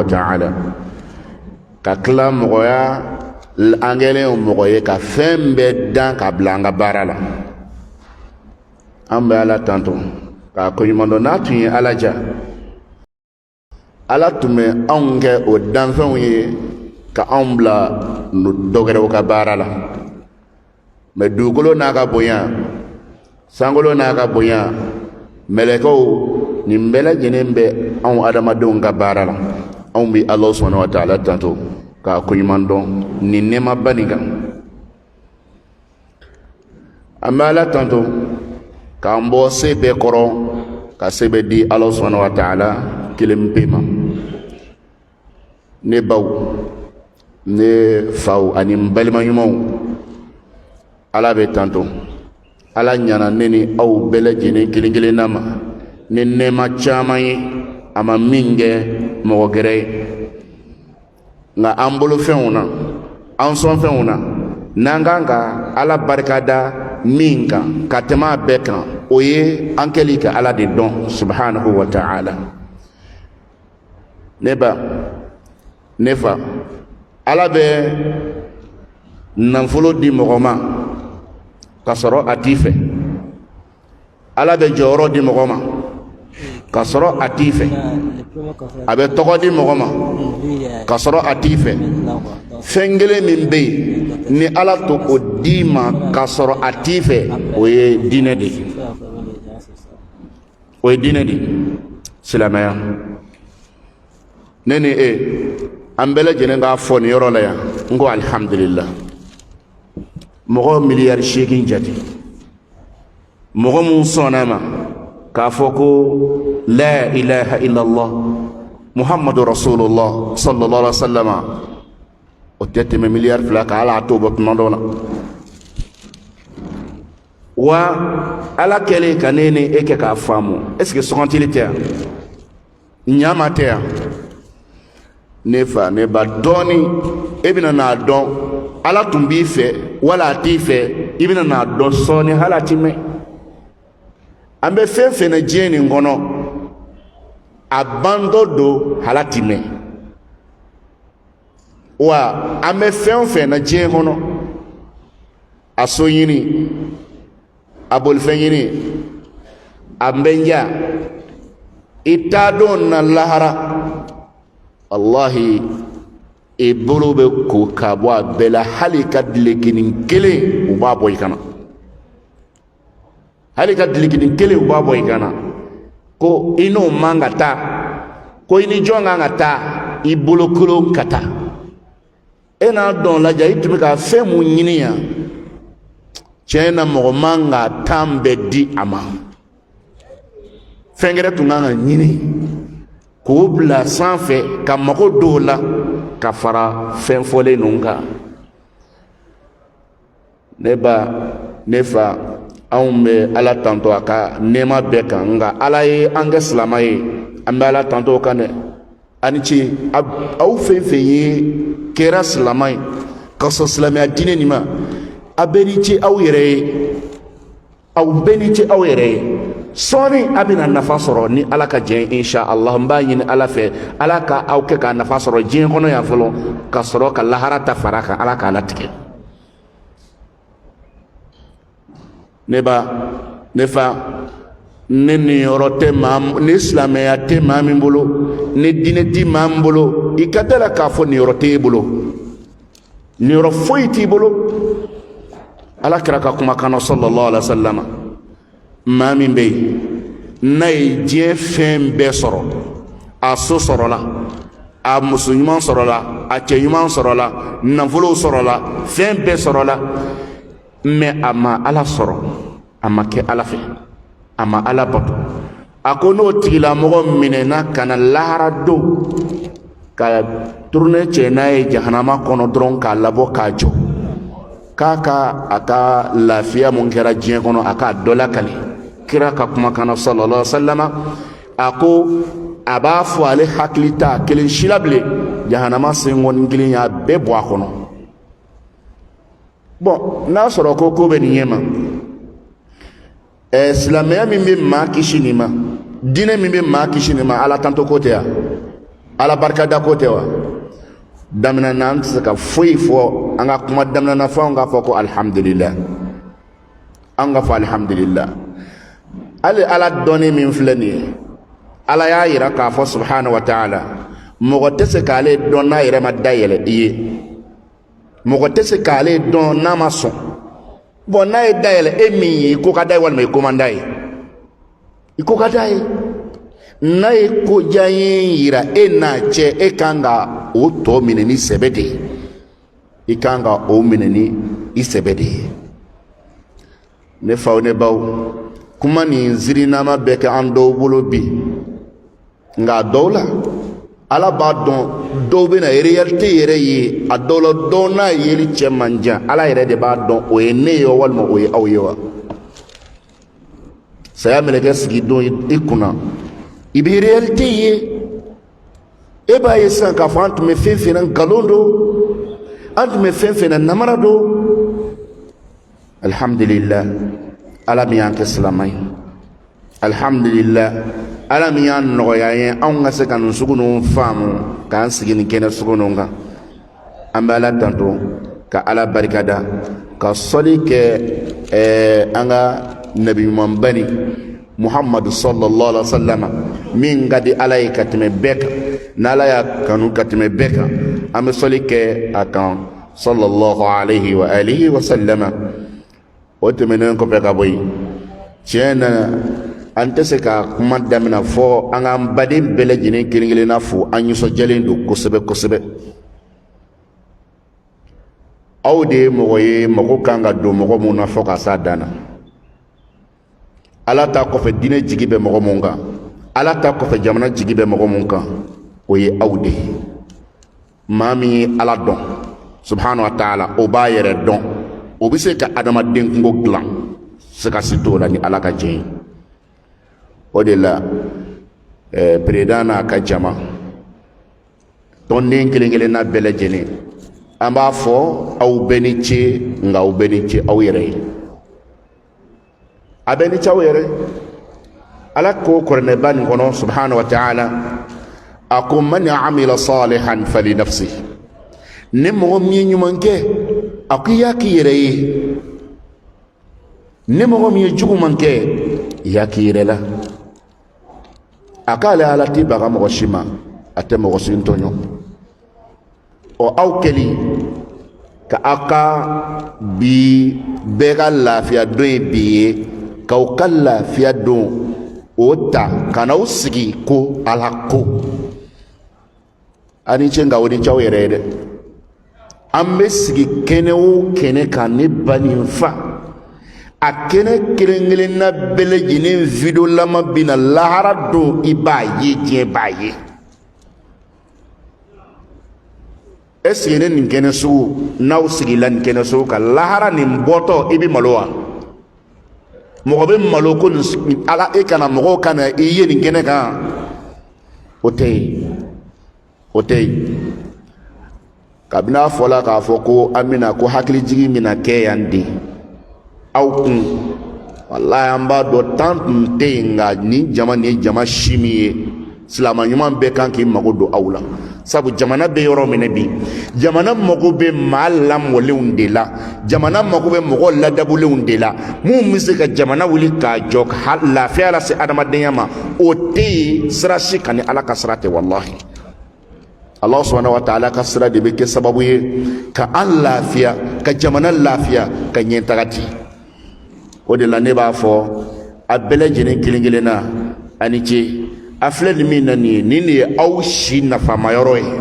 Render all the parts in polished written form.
wa ta'ala ka kila mɔgɔya an kɛlen mɔgɔ ye ka fɛn bɛɛ dan ka bila an ka baara la an bɛ Ala tanto k'a koɲuman dɔn n'a tun ye Ala diya Ala tun bɛ anw kɛ o danfɛnw ye ka anw bila dɔ wɛrɛw ka baara la mais dugukolo n'a ka bonya sankolo n'a ka bonya mɛlɛkɛw nin bɛɛ lajɛlen bɛ anw adamadenw ka baara la anw bɛ Ala subhanahu wa ta'ala tanto k'a koɲuman dɔn nin nɛɛmaba nin kan an bɛ Ala tanto k'an bɔ se bɛɛ kɔrɔ ka se bɛ di Ala subhanahu wa ta'ala kelen pe ma ne baw ne faw ani n balima ɲumanw Ala bɛ tanto Ala ɲana ne ni aw bɛɛ lajɛlen kelen kelenna ma ni nɛɛma caman ye a ma min kɛ mɔgɔ gɛrɛ ye nka an bolo fɛnw na an sɔn fɛnw na n'an kan ka Ala barikada min kan ka tɛmɛ a bɛɛ kan o ye an kɛli ka Ala de dɔn subhanahu wa ta'ala ne ba ne fa Ala bɛ nafolo di mɔgɔ ma ka sɔrɔ a t'i fɛ Ala bɛ jɔyɔrɔ di mɔgɔ ma ka sɔrɔ a t'i fɛ a bɛ tɔgɔ di mɔgɔ ma ka sɔrɔ a t'i fɛ fɛn kelen min bɛ yen ni Ala to o di ma ka sɔrɔ a t'i fɛ o ye diinɛ de ye o ye diinɛ de ye silamɛya ne ni e an bɛɛ lajɛlen k'a fɔ nin yɔrɔ la yan n ko alhamdulillah mɔgɔ miliyari 8 jate mɔgɔ mun sɔnna ma k'a fɔ ko la ilaha illallah muhammadu rasulullah sallallahu alaihi wa sallam o tɛ tɛmɛ miliyari 2 kan Ala t'o bɔ tuma dɔ la wa Ala kɛlen ka ne ni e kɛ k'a faamu est ce que sɔgɔntili tɛ yan ɲama tɛ yan ne fa ne ba dɔɔni e bɛna n'a dɔn Ala tun b'i fɛ wala a t'i fɛ i bɛna n'a dɔn sɔɔni hali a ti mɛn an bɛ fɛn fɛn na diɲɛ nin kɔnɔ a bandɔ don hali a ti mɛn wa an bɛ fɛn fɛn na diɲɛ kɔnɔ a so ɲini a bolifɛn ɲini a bɛnja i t'a dɔn na lahara wallahi i bolo bɛ ko ka bɔ a bɛɛ la hali ka dilekinin kelen u b'a bɔ i kana hali ka dilekinin kelen u b'a bɔ i kana ko i n'o man ka taa ko i ni jɔn kan ka taa i bolokolon ka taa e n'a dɔn lajɛ i tun bɛ ka fɛn mun ɲini yan tiɲɛ na mɔgɔ man ka tan bɛɛ di a ma fɛn wɛrɛ tun kan ka ɲini k'o bila sanfɛ ka mago don o la ka fara fɛn fɔlen ninnu kan ne ba ne fa anw bɛ Ala tanto a ka nɛɛma bɛɛ kan nka Ala ye an kɛ silamɛ ye an bɛ Ala tanto o kan dɛ a ni ce aw fɛn fɛn ye kɛra silamɛ ye ka sɔrɔ silamɛya diinɛ nin ma a bɛɛ ni ce aw yɛrɛ ye aw bɛɛ ni ce aw yɛrɛ ye sɔɔni a bɛna nafa sɔrɔ ni Ala ka jɛn insha Allah n b'a ɲini Ala fɛ Ala ka aw kɛ ka nafa sɔrɔ diɲɛ kɔnɔ yan fɔlɔ ka sɔrɔ ka lahara ta fara kan Ala k'a latigɛ ne ba ne fa ne niyɔrɔ tɛ maa ni silamɛya tɛ maa min bolo ni diinɛ ti maa min bolo i ka da la k'a fɔ niyɔrɔ t'e bolo niyɔrɔ foyi t'i bolo Ala kɛra ka kumakan na sallallahu alaihi wa sallam maa min bɛ yen n'a ye diɲɛ fɛn bɛɛ sɔrɔ a so sɔrɔla a muso ɲuman sɔrɔla a cɛ ɲuman sɔrɔla nafolow sɔrɔla fɛn bɛɛ sɔrɔla mais a ma Ala sɔrɔ a ma kɛ Ala fɛ a ma Ala bato a ko n'o tigilamɔgɔ minɛna ka na lahara don ka turune cɛ n'a ye jahanama kɔnɔ dɔrɔn k'a labɔ k'a jɔ k'a ka a ka lafiya mun kɛra diɲɛ kɔnɔ a k'a dɔ lakali kira ka kumakan na sallallahu alaihi wa sallam a ko a b'a fɔ ale hakili t'a kelen si la bilen jahanama senkɔni kelen y'a bɛɛ bɔ a kɔnɔ bon n'a sɔrɔ ko bɛ nin ɲɛ ma silamɛya min bɛ maa kisi nin ma diinɛ min bɛ maa kisi nin ma Ala tanto ko tɛ yan ala barka da ko tewa damna nan saka foi fo anga kuma damna na fo nga fo ko alhamdulillah anga fa alhamdulillah ala doni min flani ala ya yira ka fo subhanahu wa ta'ala mogo tese kale don na yira madayele iye mogo tese kale don na maso bon na dayele emi ko ka day wal me komandai iko ka day na ko jayin yira na che kanga o to mineni sebede ikanga o mineni isebede ne faw ne baw kuma ni nziri na ma beke ando bolo bi nga dola ala ba don do be na realite yere yi adola do na yeli che manja ala yere de ba don o ene yo wal mo o ye aw yewa saya meleke sigi don ikuna ibi realite ye e ba yesan ka fa antu me fefe nan galondo antu me fefe nan namarado alhamdulillah ala mi yanke salamai alhamdulillah ala mi yan no yayen an ga se kan sugunu famu kan sigin kene sugunu nga ambala tanto ka ala barikada ka soli ke anga nabi mambani muhammad sallallahu alaihi wasallam min gadi alay katme beka nala ya kanu katme beka am soli ke akan sallallahu alaihi wa alihi wa sallama otemenen ko beka boy tiena ante se ka kuma damina fo an an baden bele jinin kiringile na fo an yuso jalen do kosebe awde mogoye mogo kanga do mogo mun na fo ka sa dana ala ta ko fe dine jigibe mogo munga ala ta ko fe jamana jigibe mogo munga oye awde mami ala don subhanahu wa ta'ala o ba yere don o bi se ka adama den ngo glan se ka sito la ni ala ka je o de la predana ka jama ton den kelengele na bele jene amba fo aw beniche nga aw beniche aw yere abeni chaw yere ala ko korne ban kono subhanahu wa ta'ala akum man amila salihan fali nafsihi nemo mi nyumanke akiya ki yere nemo mi jugu manke ya ki yere la akala ala tiba ga mo shima ate mo sintonyo o awkeli ka aka bi bega lafiya do bi ka o kala lafiya do ota kana usigi ko alako ani chenga woni chaw yere de ambe sigi kene o kene ka ne banin fa a kene kirengele na bele jinin video lama bina lahara do ibaye je baye esene nin kene su naw sigi lan kene su ka lahara nin boto ibi malowa mo be malo ko ala e kana mo kana iye nin kene ka otey kabina fola ka foko amina ko hakili jigi mina ke yandi aw kun wallahi amba do tantum tenga ni jama shimiye silama nyuma be kan ki mago do awla sabu jamana be yoro menebi jamana mago be malam wolundela jamana mago be mogo ladabulundela mu misika jamana wuli ka jok halla fiala se adama denyama ote srashi kan ala kasrate wallahi Allah subhanahu wa ta'ala ka sira de be ke sababu ye ka an lafiya ka jamana lafiya ka nyentagati o de la ne b'a fɔ a bɛɛ lajɛlen kelen-kelen na ani ce a filɛ ni min na nin ye nin de ye aw si nafama yɔrɔ ye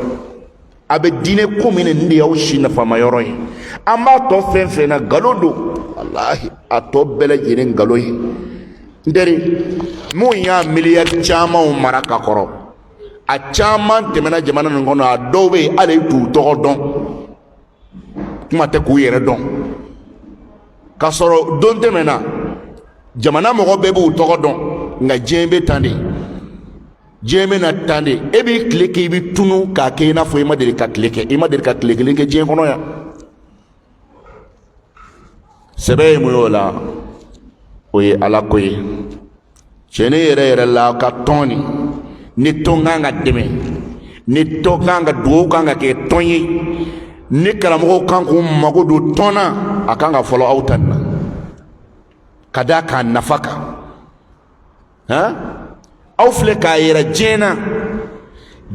a bɛ diinɛ ko min na nin de ye aw si nafama yɔrɔ ye an b'a tɔ fɛn fɛn na nkalon don walahi a tɔ bɛɛ lajɛlen nkalon ye n teri mun y'a miliyari camanw mara ka kɔrɔ a caman tɛmɛna jamana nin kɔnɔ a dɔw bɛ yen hali t'u tɔgɔ dɔn kuma tɛ k'u yɛrɛ dɔn ka sɔrɔ don tɛmɛna jamana mɔgɔ bɛɛ b'u tɔgɔ dɔn nka diɲɛ bɛ tan de diɲɛ bɛ na tan de e b'i tile kɛ i bɛ tunu k'a kɛ i n'a fɔ i ma deli ka tile kɛ i ma deli ka tile kelen kɛ diɲɛ kɔnɔ yan sɛbɛ ye mun y'o la o ye ala ko ye tiɲɛ yɛrɛ yɛrɛ la ka tɔn ni tɔn kan ka dɛmɛ ni to kan ka duwawu kan ka kɛ tɔn ye ni karamɔgɔw kan k'u mago don tɔn na a kan ka fɔlɔ aw ta nin na ka da k'a nafa kan aw filɛ k'a yɛrɛ diɲɛ na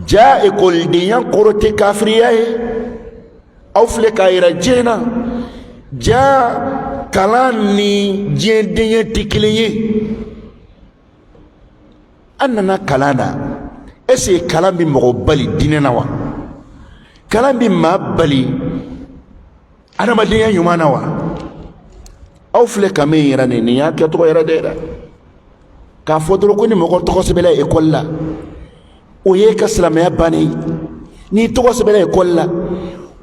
ja ekolidenya kɔrɔ tɛ kafiriya ye aw filɛ k'a yɛrɛ diɲɛ na ja kalan ni diɲɛdenya tɛ kelen ye an nana kalan na est-ce que kalan bɛ mɔgɔ bali diinɛ na wa kalan bɛ maa bali adamadenya ɲuman na wa aw filɛ ka min yira nin y'a kɛcogo yɛrɛ de ye dɛ k'a fɔ dɔrɔn ko ni mɔgɔ tɔgɔ sɛbɛnna ekɔli la o ye ka silamɛya bannen ye n'i tɔgɔ sɛbɛnna ekɔli la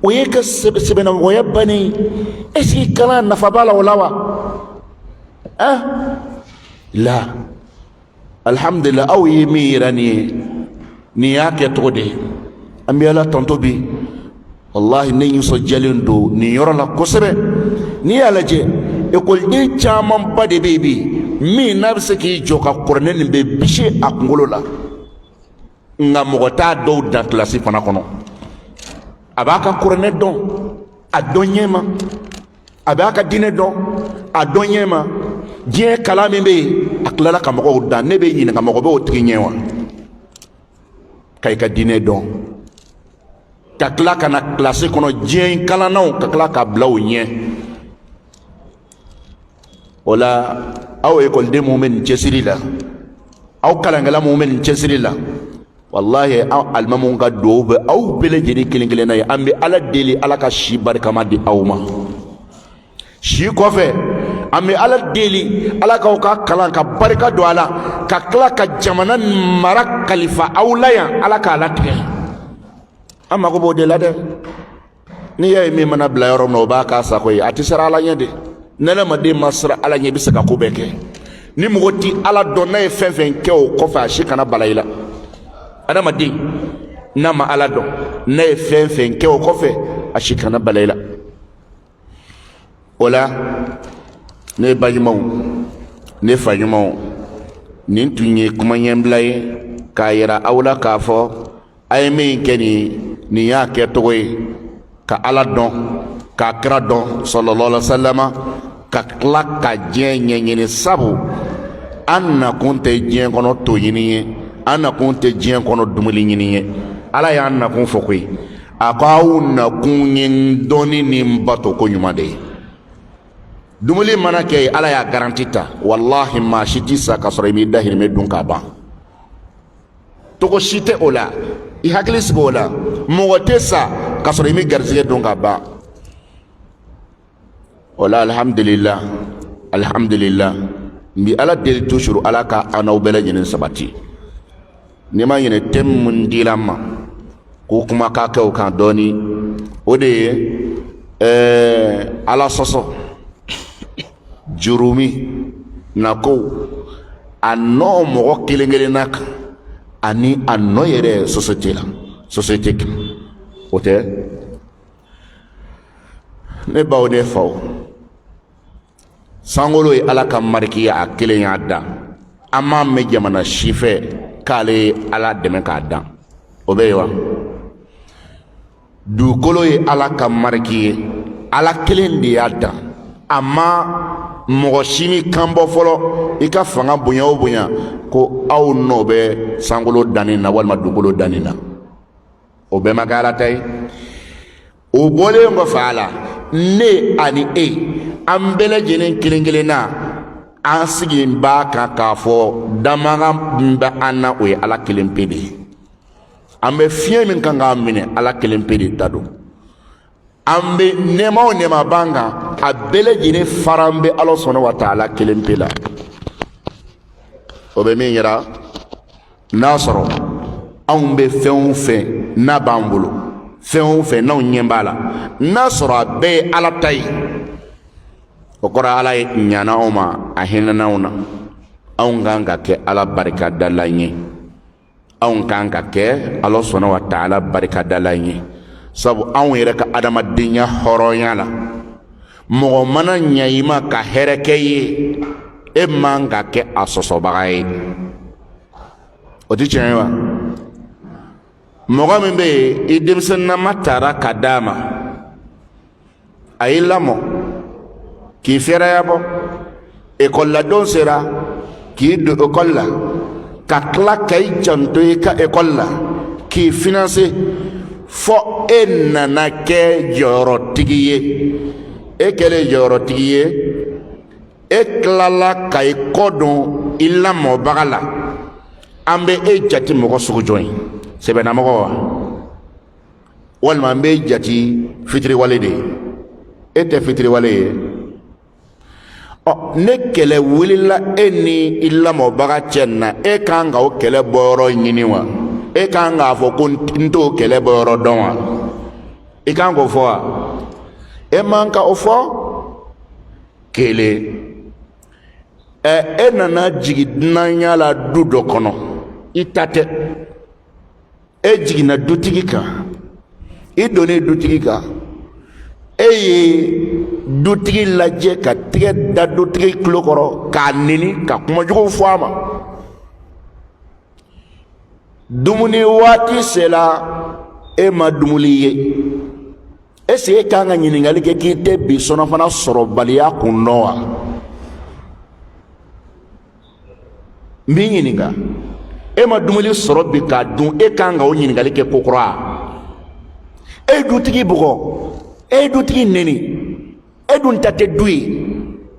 o ye ka sɛbɛnnamɔgɔya bannen ye est-ce que kalan nafa b'a la o la wa la alhamdulillah aw ye min yira nin ye nin y'a kɛcogo de ye an bɛ ala tɔntɔ bi wallahi ne nisɔndiyalen don nin yɔrɔ la kosɛbɛ n'i y'a lajɛ ekɔliden camanba de bɛ yen bi min n'a bɛ se k'i jɔ ka kuranɛ nin bɛ bisi a kunkolo la nka mɔgɔ t'a dɔw dan kilasi fana kɔnɔ a b'a ka kuranɛ dɔn a dɔn ɲɛ ma a b'a ka diinɛ dɔn a dɔn ɲɛ ma diɲɛ kalan min bɛ yen a tilala ka mɔgɔw dan ne bɛ ɲininka mɔgɔ bɛ o tigi ɲɛ wa ka i ka diinɛ dɔn ka tila ka na kilasi kɔnɔ diɲɛ kalannaw ka tila ka bila o ɲɛ o la aw ekɔliden minnu bɛ nin cɛsiri la aw kalankɛla minnu bɛ nin cɛsiri la wallahi aw alimamuw ka duwawu bɛ aw bɛɛ lajɛlen kelen kelenna ye an bɛ ala deli ala ka si barikama di aw ma si kɔfɛ an bɛ ala deli ala k'aw ka kalan ka barika don a la ka tila ka jamana mara kalifa aw la yan ala k'a latigɛ an mago b'o de la dɛ n'i y'a ye min mana bila yɔrɔ min na o b'a k'a sago ye a tɛ siran ala ɲɛ de ni adamaden ma siran ala ɲɛ i bɛ se ka ko bɛɛ kɛ ni mɔgɔ tɛ ala dɔn n'a ye fɛn fɛn kɛ o kɔfɛ a si kana bala i la adamaden n'a ma ala dɔn n'a ye fɛn fɛn kɛ o kɔfɛ a si kana bala i la o la ne baɲumanw ne faɲumanw nin tun ye kuma ɲɛbila ye k'a yira aw la k'a fɔ a ye min kɛ nin y'a kɛcogo ye ka ala dɔn ka kira dɔn sallallahu alaihi wa sallam ka tila ka diɲɛ ɲɛɲini sabu an nakun tɛ diɲɛ kɔnɔ to ɲini ye an nakun tɛ diɲɛ kɔnɔ dumuni ɲini ye ala y'an nakun fɔ koyi a ko aw nakun ye dɔnni ni bato ko ɲuman de ye dumuni mana kɛ ala y'a garanti ta wallahi maa si tɛ sa ka sɔrɔ i m'i dahirimɛ dun k'a ban togo si tɛ o la i hakili sigi o la mɔgɔ tɛ sa ka sɔrɔ i m'i garijɛgɛ dun k'a ban o la alhamdulillah n bɛ ala deli toujours ala ka an n'aw bɛɛ lajɛlen sabati n'i ma ɲinɛ thème min dira n ma ko kuma ka kɛ o kan dɔɔni o de ye ala sɔsɔ jurumi nako a nɔ mɔgɔ kelen kelenna kan ani a nɔ yɛrɛ société kan o tɛ ne baw ne faw sankolo ye ala ka marikiya a kelen y'a dan an m'a mɛn jamana si fɛ k'ale ye ala dɛmɛ k'a dan o bɛ ye wa dugukolo ye ala ka mariki ye ala kelen de y'a dan a ma mɔgɔ si mi kan bɔ fɔlɔ i ka fanga bonya o bonya ko aw nɔ bɛ sankolo danni na walima dugukolo danni na o bɛɛ ma kɛ ala ta ye o bɔlen kɔfɛ a la ne ani e an bɛɛ lajɛlen kelen kelen na an sigi b'a kan k'a fɔ damaga min bɛ an na o ye ala kelen pe de ye an bɛ fiɲɛ min kan k'an minɛ ala kelen pe de ta don an bɛ nɛɛma o nɛɛma b'an kan a bɛɛ lajɛlen fara an bɛ ala sɔnna wa taala kelen pe la o bɛ min yira n'a sɔrɔ anw bɛ fɛn o fɛn n'a b'an bolo fɛn o fɛn n'anw ɲɛ b'a la n'a sɔrɔ a bɛɛ ye ala ta ye o kɔrɔ ala ye ɲana anw ma a hinɛna anw na anw kan ka kɛ ala barikadalan ye anw kan ka kɛ ala sɔnna wa taala barikadalan ye sabu anw yɛrɛ ka adamadenya hɔrɔnya la mɔgɔ mana ɲɛ i ma ka hɛrɛ kɛ ye e man ka kɛ a sɔsɔbaga ye o tɛ tiɲɛ ye wa mɔgɔ min bɛ yen i denmisɛnninama taara ka d'a ma a y'i lamɔ k'i fɛrɛya bɔ ekɔli la don sera k'i don ekɔli la ka tila ka i janto i ka ekɔli la k'i financer fɔ e nana kɛ jɔyɔrɔtigi ye e kɛlen jɔyɔrɔtigi ye e tilala ka i kɔ don i lamɔbaga la an bɛ e jate mɔgɔ sugu jɔn ye sɛbɛnnamɔgɔ wa walima an bɛ jate fitiriwale de ye e tɛ fitiriwale ye ne kɛlɛ wulila e ni i lamɔbaga cɛ na e kan ka o kɛlɛ bɔyɔrɔ ɲini wa e kan k'a fɔ ko n t'o kɛlɛ bɔyɔrɔ dɔn wa i kan k'o fɔ wa e man ka o fɔ kelen e nana jigin dunanya la du dɔ kɔnɔ i ta tɛ e jiginna dutigi kan i donnen dutigi kan e ye dutigi lajɛ ka tigɛ da dutigi tulo kɔrɔ k'a neni ka kumajugu fɔ a ma dumuni waati sera e ma dumuni ye est-ce que e kan ka ɲininkali kɛ k'i tɛ bi sɔnɔfana sɔrɔbaliya kun dɔn wa n b'i ɲininka e ma dumuni sɔrɔ bi k'a dun e kan ka o ɲininkali kɛ ko kura e dutigi bugɔ e dutigi neni e dun ta tɛ du ye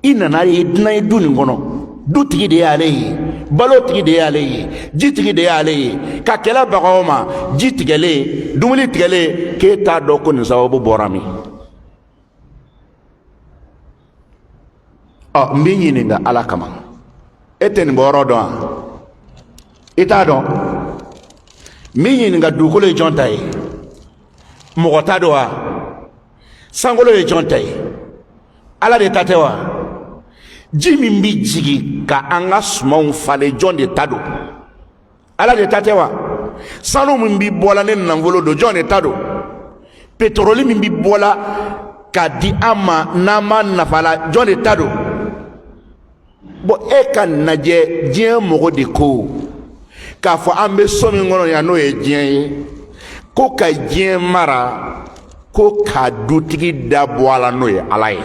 i nana ye dunan ye du nin kɔnɔ dutigi de y'ale ye balotigi de y'ale ye jitigi de y'ale ye ka kɛlɛ bagaw ma ji tigɛlen dumuni tigɛlen k'e t'a dɔn ko nin sababu bɔra min n b'i ɲininka ala kama e tɛ nin bɔyɔrɔ dɔn wa i t'a dɔn n b'i ɲininka dugukolo ye jɔn ta ye mɔgɔ t'a dɔn wa sankolo ye jɔn ta ye ala de ta tɛ wa ji min bi jigi ka an ka sumanw falen jɔn de ta don ala de ta tɛ wa sanu min bi bɔla ne nafolo don jɔn de ta don pétrole min bi bɔla ka di an ma n'an ma nafa la jɔn de ta don bon e ka lajɛ diɲɛ mɔgɔ de ko k'a fɔ an bɛ so min kɔnɔ yan n'o ye diɲɛ ye ko ka diɲɛ mara ko ka dutigi dabɔ a la n'o ye ala ye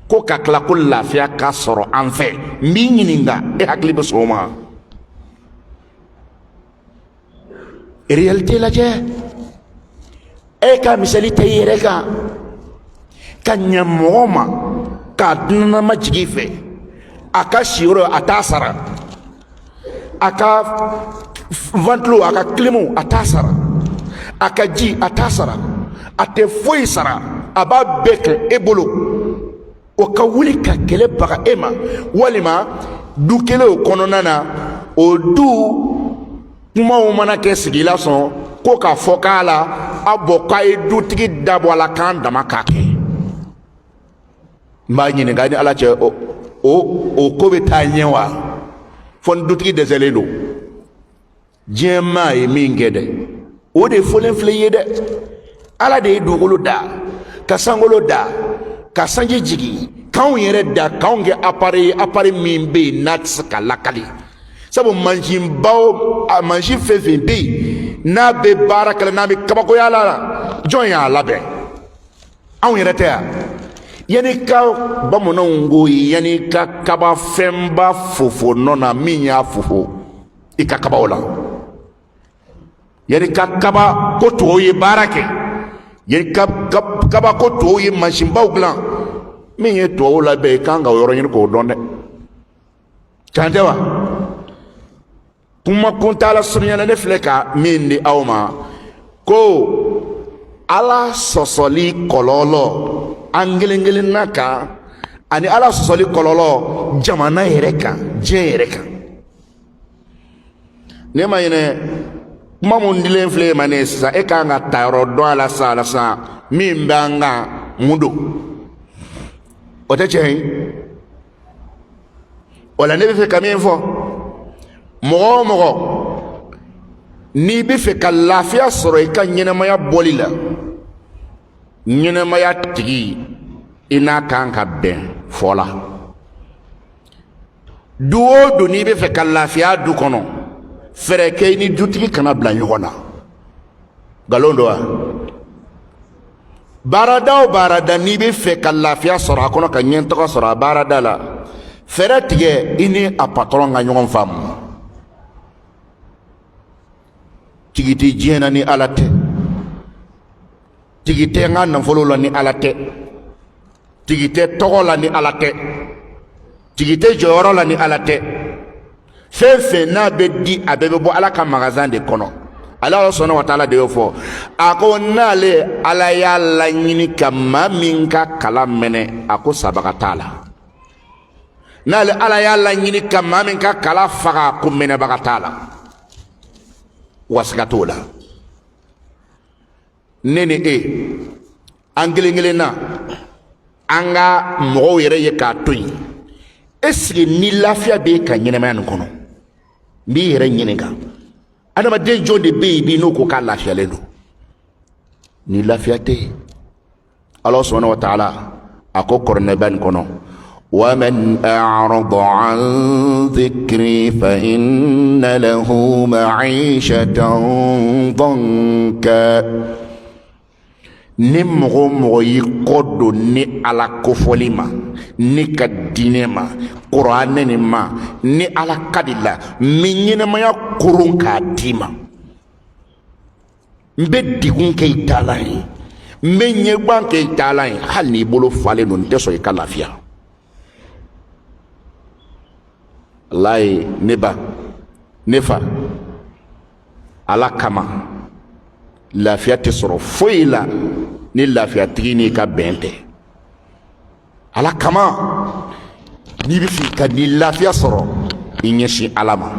ko ka tila ko lafiya ka sɔrɔ an fɛ n b'i ɲininka e hakili bɛ sɔn o ma réalité lajɛ e ka misali tɛ i yɛrɛ kan ka ɲɛ mɔgɔ ma k'a dunanama jigin i fɛ a ka siyɔrɔ a t'a sara a ka ventilo a ka kilimu a t'a sara a ka ji a t'a sara a tɛ foyi sara a b'a bɛɛ kɛ e bolo o ka wuli ka kɛlɛ baga e ma walima du kelenw kɔnɔna na o du kumaw mana kɛ sigila sɔn ko k'a fɔ k'a la a bɔ k'a ye dutigi dabɔ a la k'an dama k'a kɛ n b'a ɲininka ni ala cɛ o ko bɛ taa ɲɛ wa fɔ ni dutigi dɛsɛlen don diɲɛ maa ye min kɛ dɛ o de fɔlen filɛ i ye dɛ ala de ye dugukolo da ka sankolo da ka sanji jigi k'anw yɛrɛ da k'anw kɛ appareil min bɛ yen n'a tɛ se ka lakali sabu mansin fɛn fɛn bɛ yen n'a bɛ baara kɛ n'a bɛ kabakoya la jɔn y'a labɛn anw yɛrɛ tɛ yan yanni ka bamananw ko yanni ka kaba fɛnba fofo nɔ na min y'a fofo i ka kabaw la yanni ka kaba ko tubabu ye baara kɛ yanni kaba ko tubabu ye mansinbaw dilan min ye tubabu labɛn i kan ka o yɔrɔ ɲini k'o dɔn dɛ can tɛ wa kuma kuntala surunyana ne filɛ ka min di aw ma ko ala sɔsɔli kɔlɔlɔ an kelen kelenna kan ani ala sɔsɔli kɔlɔlɔ jamana yɛrɛ kan diɲɛ yɛrɛ kan ne ma ɲinɛ kuma mun dilen filɛ ma ne sisan e kan ka ta yɔrɔ dɔn a la sisan min b'an kan mun don o tɛ tiɲɛ ye o la ne bɛ fɛ ka min fɔ mɔgɔ o mɔgɔ n'i bɛ fɛ ka lafiya sɔrɔ i ka ɲɛnɛmaya bɔli la ɲɛnɛmaya tigi i n'a kan ka bɛn fɔ la du o du n'i bɛ fɛ ka lafiya du kɔnɔ fɛɛrɛ kɛ i ni dutigi kana bila ɲɔgɔn na galondo wa barada o barada ni be fe ka lafiya sɔrɔ a kɔnɔ ka ɲɛtɔgɔ sɔrɔ a barada la fɛrɛ tigɛ i ni a patron ka ɲɔgɔn faamu tigi tɛ diɲɛ na ni ala tɛ tigi tɛ n ka nafolo la ni ala tɛ tigi tɛ tɔgɔ la ni ala tɛ tigi tɛ jɔyɔrɔ la ni ala tɛ fɛn fɛn n'a bɛ di a bɛɛ bɛ bɔ ala ka magasin de kɔnɔ ala sɔnna wa taala de y'o fɔ a ko n'ale ala y'a laɲini ka maa min ka kala mɛnɛ a ko sabaga t'a la n'ale ala y'a laɲini ka maa min ka kala faga ko mɛnɛbaga t'a la wasiga t'o la ne ni e an kelen kelen na an ka mɔgɔw yɛrɛ ye k'a to yen esike ni lafiya b'e ka ɲɛnɛmaya nin kɔnɔ n b'i yɛrɛ ɲininka adamaden jɔn de bɛ yen bi n'o ko k'a lafiyalen don ni lafiya tɛ yen ala subhanahu wa ta'ala a ko kuranɛba nin kɔnɔ ومن أعرض عن ذكري فإن له معيشة ضنكا ni mɔgɔ mɔgɔ y'i kɔ don ni ala kofɔli ma ni ka diinɛ ma kuranɛ nin ma ni ala ka di la n bɛ ɲɛnɛmaya koron k'a d'i ma n bɛ degun kɛ i taalan ye n bɛ ɲɛgan kɛ i taalan ye hali n'i bolo falen don n tɛ sɔn i ka lafiya alayi ne ba ne fa ala kama lafiya tɛ sɔrɔ foyi la ni lafiyatigi n'i ka bɛn tɛ ala kama n'i bɛ fɛ ka ni lafiya sɔrɔ i ɲɛsin ala ma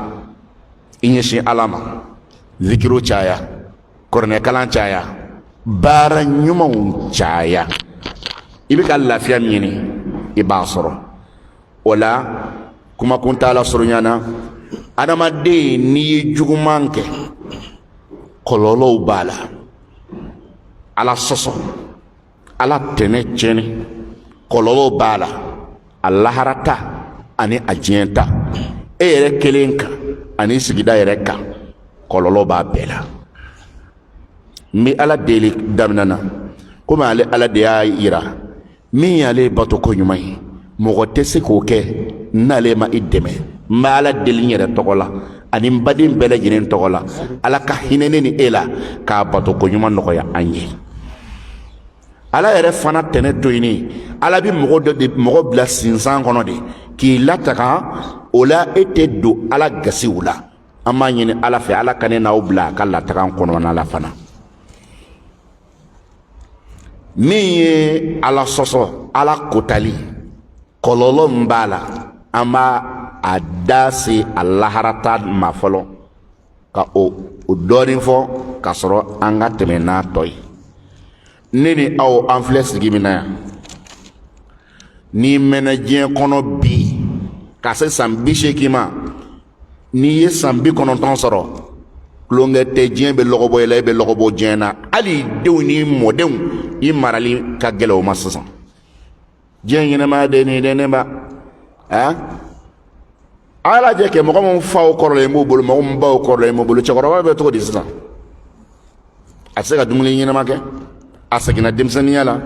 i ɲɛsin ala ma zikiro caya kuranɛkalan caya baara ɲumanw caya i bɛ ka lafiya ɲini i b'a sɔrɔ o la kuma kun t'a la surunya na adamaden n'i ye juguman kɛ kɔlɔlɔw b'a la ala sɔsɔ ala tɛnɛ tiɲɛni kɔlɔlɔw b'a la a lahara ta ani a diɲɛ ta e yɛrɛ kelen kan ani sigida yɛrɛ kan kɔlɔlɔ b'a bɛɛ la n bɛ ala deli daminɛ na komi ale ala de y'a yira min y'ale bato ko ɲuman ye mɔgɔ tɛ se k'o kɛ n'ale ma i dɛmɛ n bɛ ala deli n yɛrɛ tɔgɔ la ani n baden bɛɛ lajɛlen tɔgɔ la ala ka hinɛ ne ni e la k'a bato ko ɲuman nɔgɔya an ye ala yɛrɛ fana tɛnɛ to yen ala bɛ mɔgɔ bila sinsan kɔnɔ de k'i lataga o la e tɛ don ala gasiw la an b'a ɲini ala fɛ ala ka ne n'aw bila a ka lataga kɔnɔna la fana min ye ala sɔsɔ ala kotali kɔlɔlɔ min b'a la an b'a a da se a laharata ma fɔlɔ ka o dɔɔnin fɔ k'a sɔrɔ an ka tɛmɛ n'a tɔ ye ne ni aw an filɛ sigi min na yan n'i mɛnna diɲɛ kɔnɔ bi ka se san 80 ma n'i ye san 90 sɔrɔ tulonkɛ tɛ diɲɛ bɛ lɔgɔbɔ i la i bɛ lɔgɔbɔ diɲɛ na hali denw ni mɔdenw i marali ka gɛlɛn o ma sisan diɲɛ ɲɛnɛmaya de nin dɛ ne ba ala lajɛ kɛ mɔgɔ min faw kɔrɔlen b'u bolo mɔgɔ min baw kɔrɔlen b'u bolo cɛkɔrɔba bɛ cogo di sisan a tɛ se ka dumuni ɲɛnama kɛ a seginna denmisɛnninya la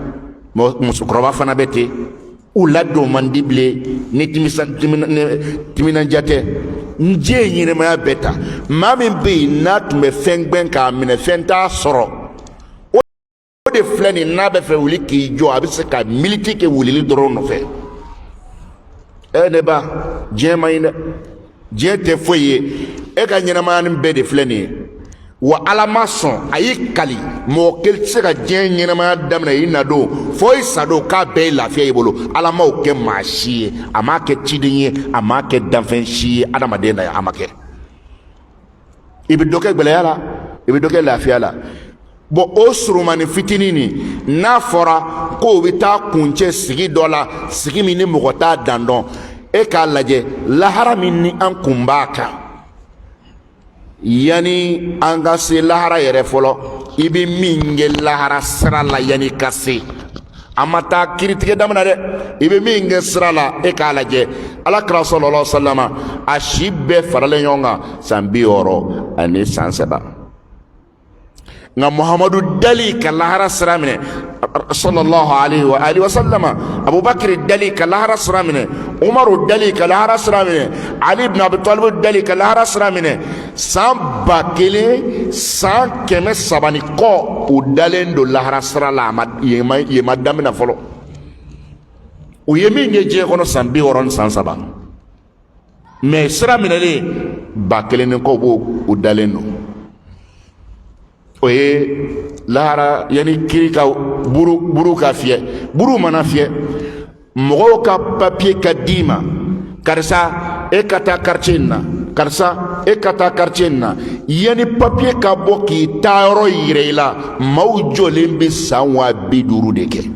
musokɔrɔba fana bɛ ten u ladon man di bilen ni timinandiya tɛ n diɲɛ ɲɛnɛmaya bɛɛ ta maa min bɛ yen n'a tun bɛ fɛn gbɛn k'a minɛ fɛn t'a sɔrɔ o de filɛ nin n'a bɛ fɛ wuli k'i jɔ a bɛ se ka militi kɛ wulili dɔrɔn nɔfɛ ne ba diɲɛ man ɲi dɛ diɲɛ tɛ foyi ye e ka ɲɛnamaya nin bɛɛ de filɛ nin ye wa ala ma sɔn a y'i kali mɔgɔ kelen tɛ se ka diɲɛ ɲɛnamaya daminɛ i na don fo i sa don k'a bɛɛ ye lafiya i bolo ala m'o kɛ maa si ye a m'a kɛ ciden ye a m'a kɛ danfɛn si ye adamaden na a ma kɛ i bɛ dɔ kɛ gɛlɛya la i bɛ dɔ kɛ lafiya la bɔn o surumani fitinin nin n'a fɔra k'o bɛ taa kuncɛ sigi dɔ la sigi min ni mɔgɔ t'a dan dɔn e k'a lajɛ lahara min ni an kun b'a kan yani an ka se lahara yɛrɛ fɔlɔ i bɛ min kɛ lahara sira la yani ka se a ma taa kiritigɛ daminɛ dɛ i bɛ min kɛ sira la e k'a lajɛ alakira sɔlɔlɔhu alayhi wa sallam a si bɛɛ faralen ɲɔgɔn kan san 60 ani san 3 nga Muhammadu dali ka lahara siramine sallallahu alaihi wa alihi wa sallama, Abubakar dali ka lahara siramine, Umaru dali ka lahara siramine, Ali ibn Abi Talib dali ka lahara siramine, san ba kelen san kɛmɛ saba ni kɔ u dalen do lahara sira la yema damina fɔlɔ. U ye min ye diɲɛ kɔnɔ san 60 ni san 3 mais sira minɛlen ba kelen ni kɔ b'o u dalen do. O ye lahara yani kiri ka buru ka fiyɛ, buru mana fiyɛ mɔgɔw ka papier ka d'i ma, karisa e ka taa quartier na, karisa e ka taa quartier na, yani papier ka bɔ k'i taa yɔrɔ yira i la, maaw jɔlen bɛ san 50 de kɛ.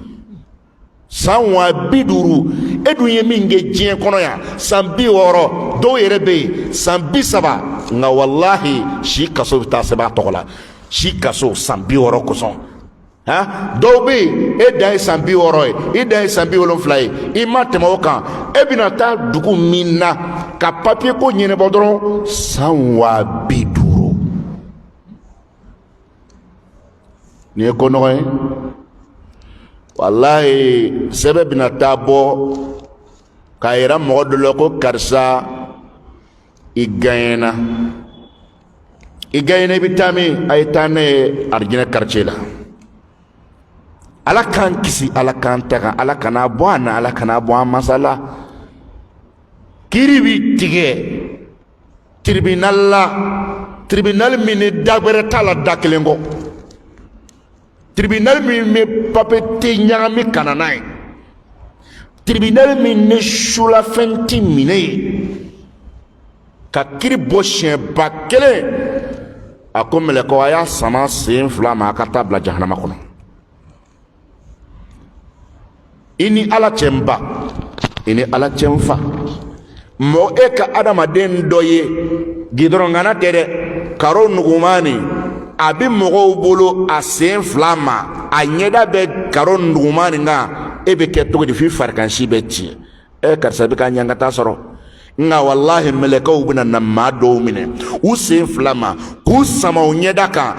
san 50 e dun ye min kɛ diɲɛ kɔnɔ yan san 60, dɔw yɛrɛ bɛ yen san 30, nka wallahi si kaso bɛ taa sɛbɛn a tɔgɔ la. Si kaso san 60 kosɔn. Dɔw bɛ yen e dan ye san 60 ye, i dan ye san 70 ye, i ma tɛmɛ o kan, e bɛna taa dugu min na ka papier ko ɲɛnabɔ dɔrɔn san 50. Nin ye ko nɔgɔ ye. Wallahi sɛbɛn bɛna taa bɔ k'a yira mɔgɔ dɔ la ko karisa i gagnena. I gagnena i bɛ taa min? A ye taa ne ye arijinɛ quartier la. Ala k'an kisi, Ala k'an tanga, Ala kana bɔ an na, Ala kana bɔ an mansa la. Kiri bi tigɛ tribunal la, tribunal min ni da wɛrɛ t'a la da kelen kɔ, tribunal min bɛ papier tɛ ɲagami ka na n'a ye, tribunal min ni sulafɛn tɛ minɛ ye, ka kiri bɔ siɲɛ ba kelen. A ko mɛlɛkɛw a y'a sama sen 2 ma a ka taa bila jahanama kɔnɔ. I ni Ala cɛ n ba, i ni Ala cɛ n fa. Mɔgɔ e ka adamaden dɔ ye gidɔrɔngana tɛ dɛ, karo nugumani a bɛ mɔgɔw bolo a sen 2 ma, a ɲɛda bɛ karo nugumani kan, e bɛ kɛ cogo di f'i farikansi bɛ tiɲɛ. Karisa bɛ ka ɲankata sɔrɔ. Nka wallahi mɛlɛkɛw bɛna na maa dɔw minɛ u sen 2 ma k'u sama u ɲɛda kan,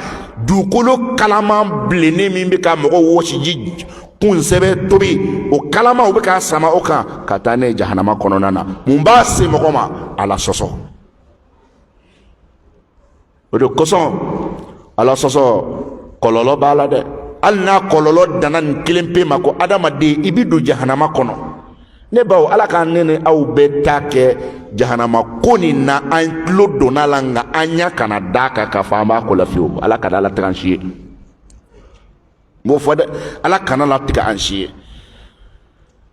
dugukolo kalaman bilennen min bɛ ka mɔgɔw wɔsi ji kunsɛbɛ tobi, o kalaman u bɛ k'a sama o kan ka taa ne jahanama kɔnɔna na. Mun b'a se mɔgɔ ma? Ala sɔsɔ. O de kosɔn Ala sɔsɔ kɔlɔlɔ b'a la dɛ. Hali n'a kɔlɔlɔ danna nin kelen pe ma ko adamaden i bɛ don jahanama kɔnɔ. Ne baw Ala k'an ne ni aw bɛɛ ta kɛ jahanama ko nin na an tulo donna la, nka an ɲa kana da kan k'a fɔ an b'a ko la fiyewu. Ala kana latigɛ an si ye. N b'o fɔ dɛ, Ala kana latigɛ an si ye.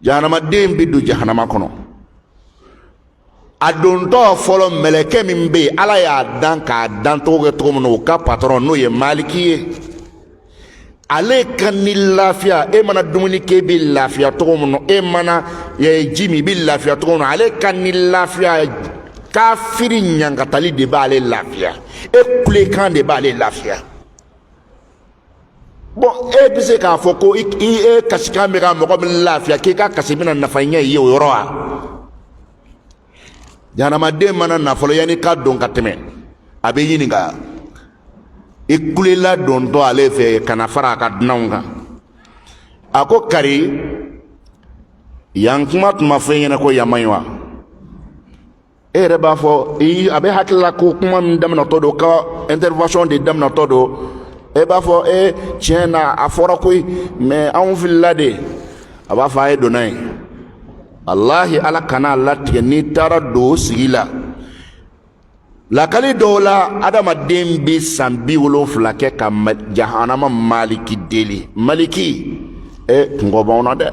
Jahanamaden bɛ don jahanama kɔnɔ. A dontɔ fɔlɔ mɛlɛkɛ min bɛ yen Ala y'a dan k'a dan cogo kɛ cogo min na, o ka patron n'o ye Maliki ye. Ale ka ni lafiya, e mana dumuni kɛ i bɛ lafiya cogo min na, e mana ji min i bɛ lafiya cogo min na, ale ka ni lafiya kafiri ɲankatali de b'ale lafiya, e kulekan de b'ale lafiya. Bon e bɛ se k'a fɔ ko e kasikan bɛ ka mɔgɔ min lafiya k'i ka kasi bɛna nafa ɲɛ ye o yɔrɔ wa? Jahanamaden mana nafolo yanni ka dɔn ka tɛmɛ, a bɛ ɲininka. I kulela dontɔ ale fɛ kana fara a ka dunanw kan. A ko kari yan kuma tun ma fɔ e ɲɛna ko yan man ɲi wa? E yɛrɛ b'a fɔ a bɛ hakili la ko kuma min daminɛtɔ don, ka intervention de daminɛtɔ don, e b'a fɔ tiɲɛ na a fɔra koyi mais anw filila de. A b'a fɔ a ye donna yen. Wallahi Ala kana latigɛ n'i taara don o sigi la. Lakali dɔw la adamaden bɛ san 70 kɛ ka jahanama Maliki deli. Maliki kungo b'anw na dɛ.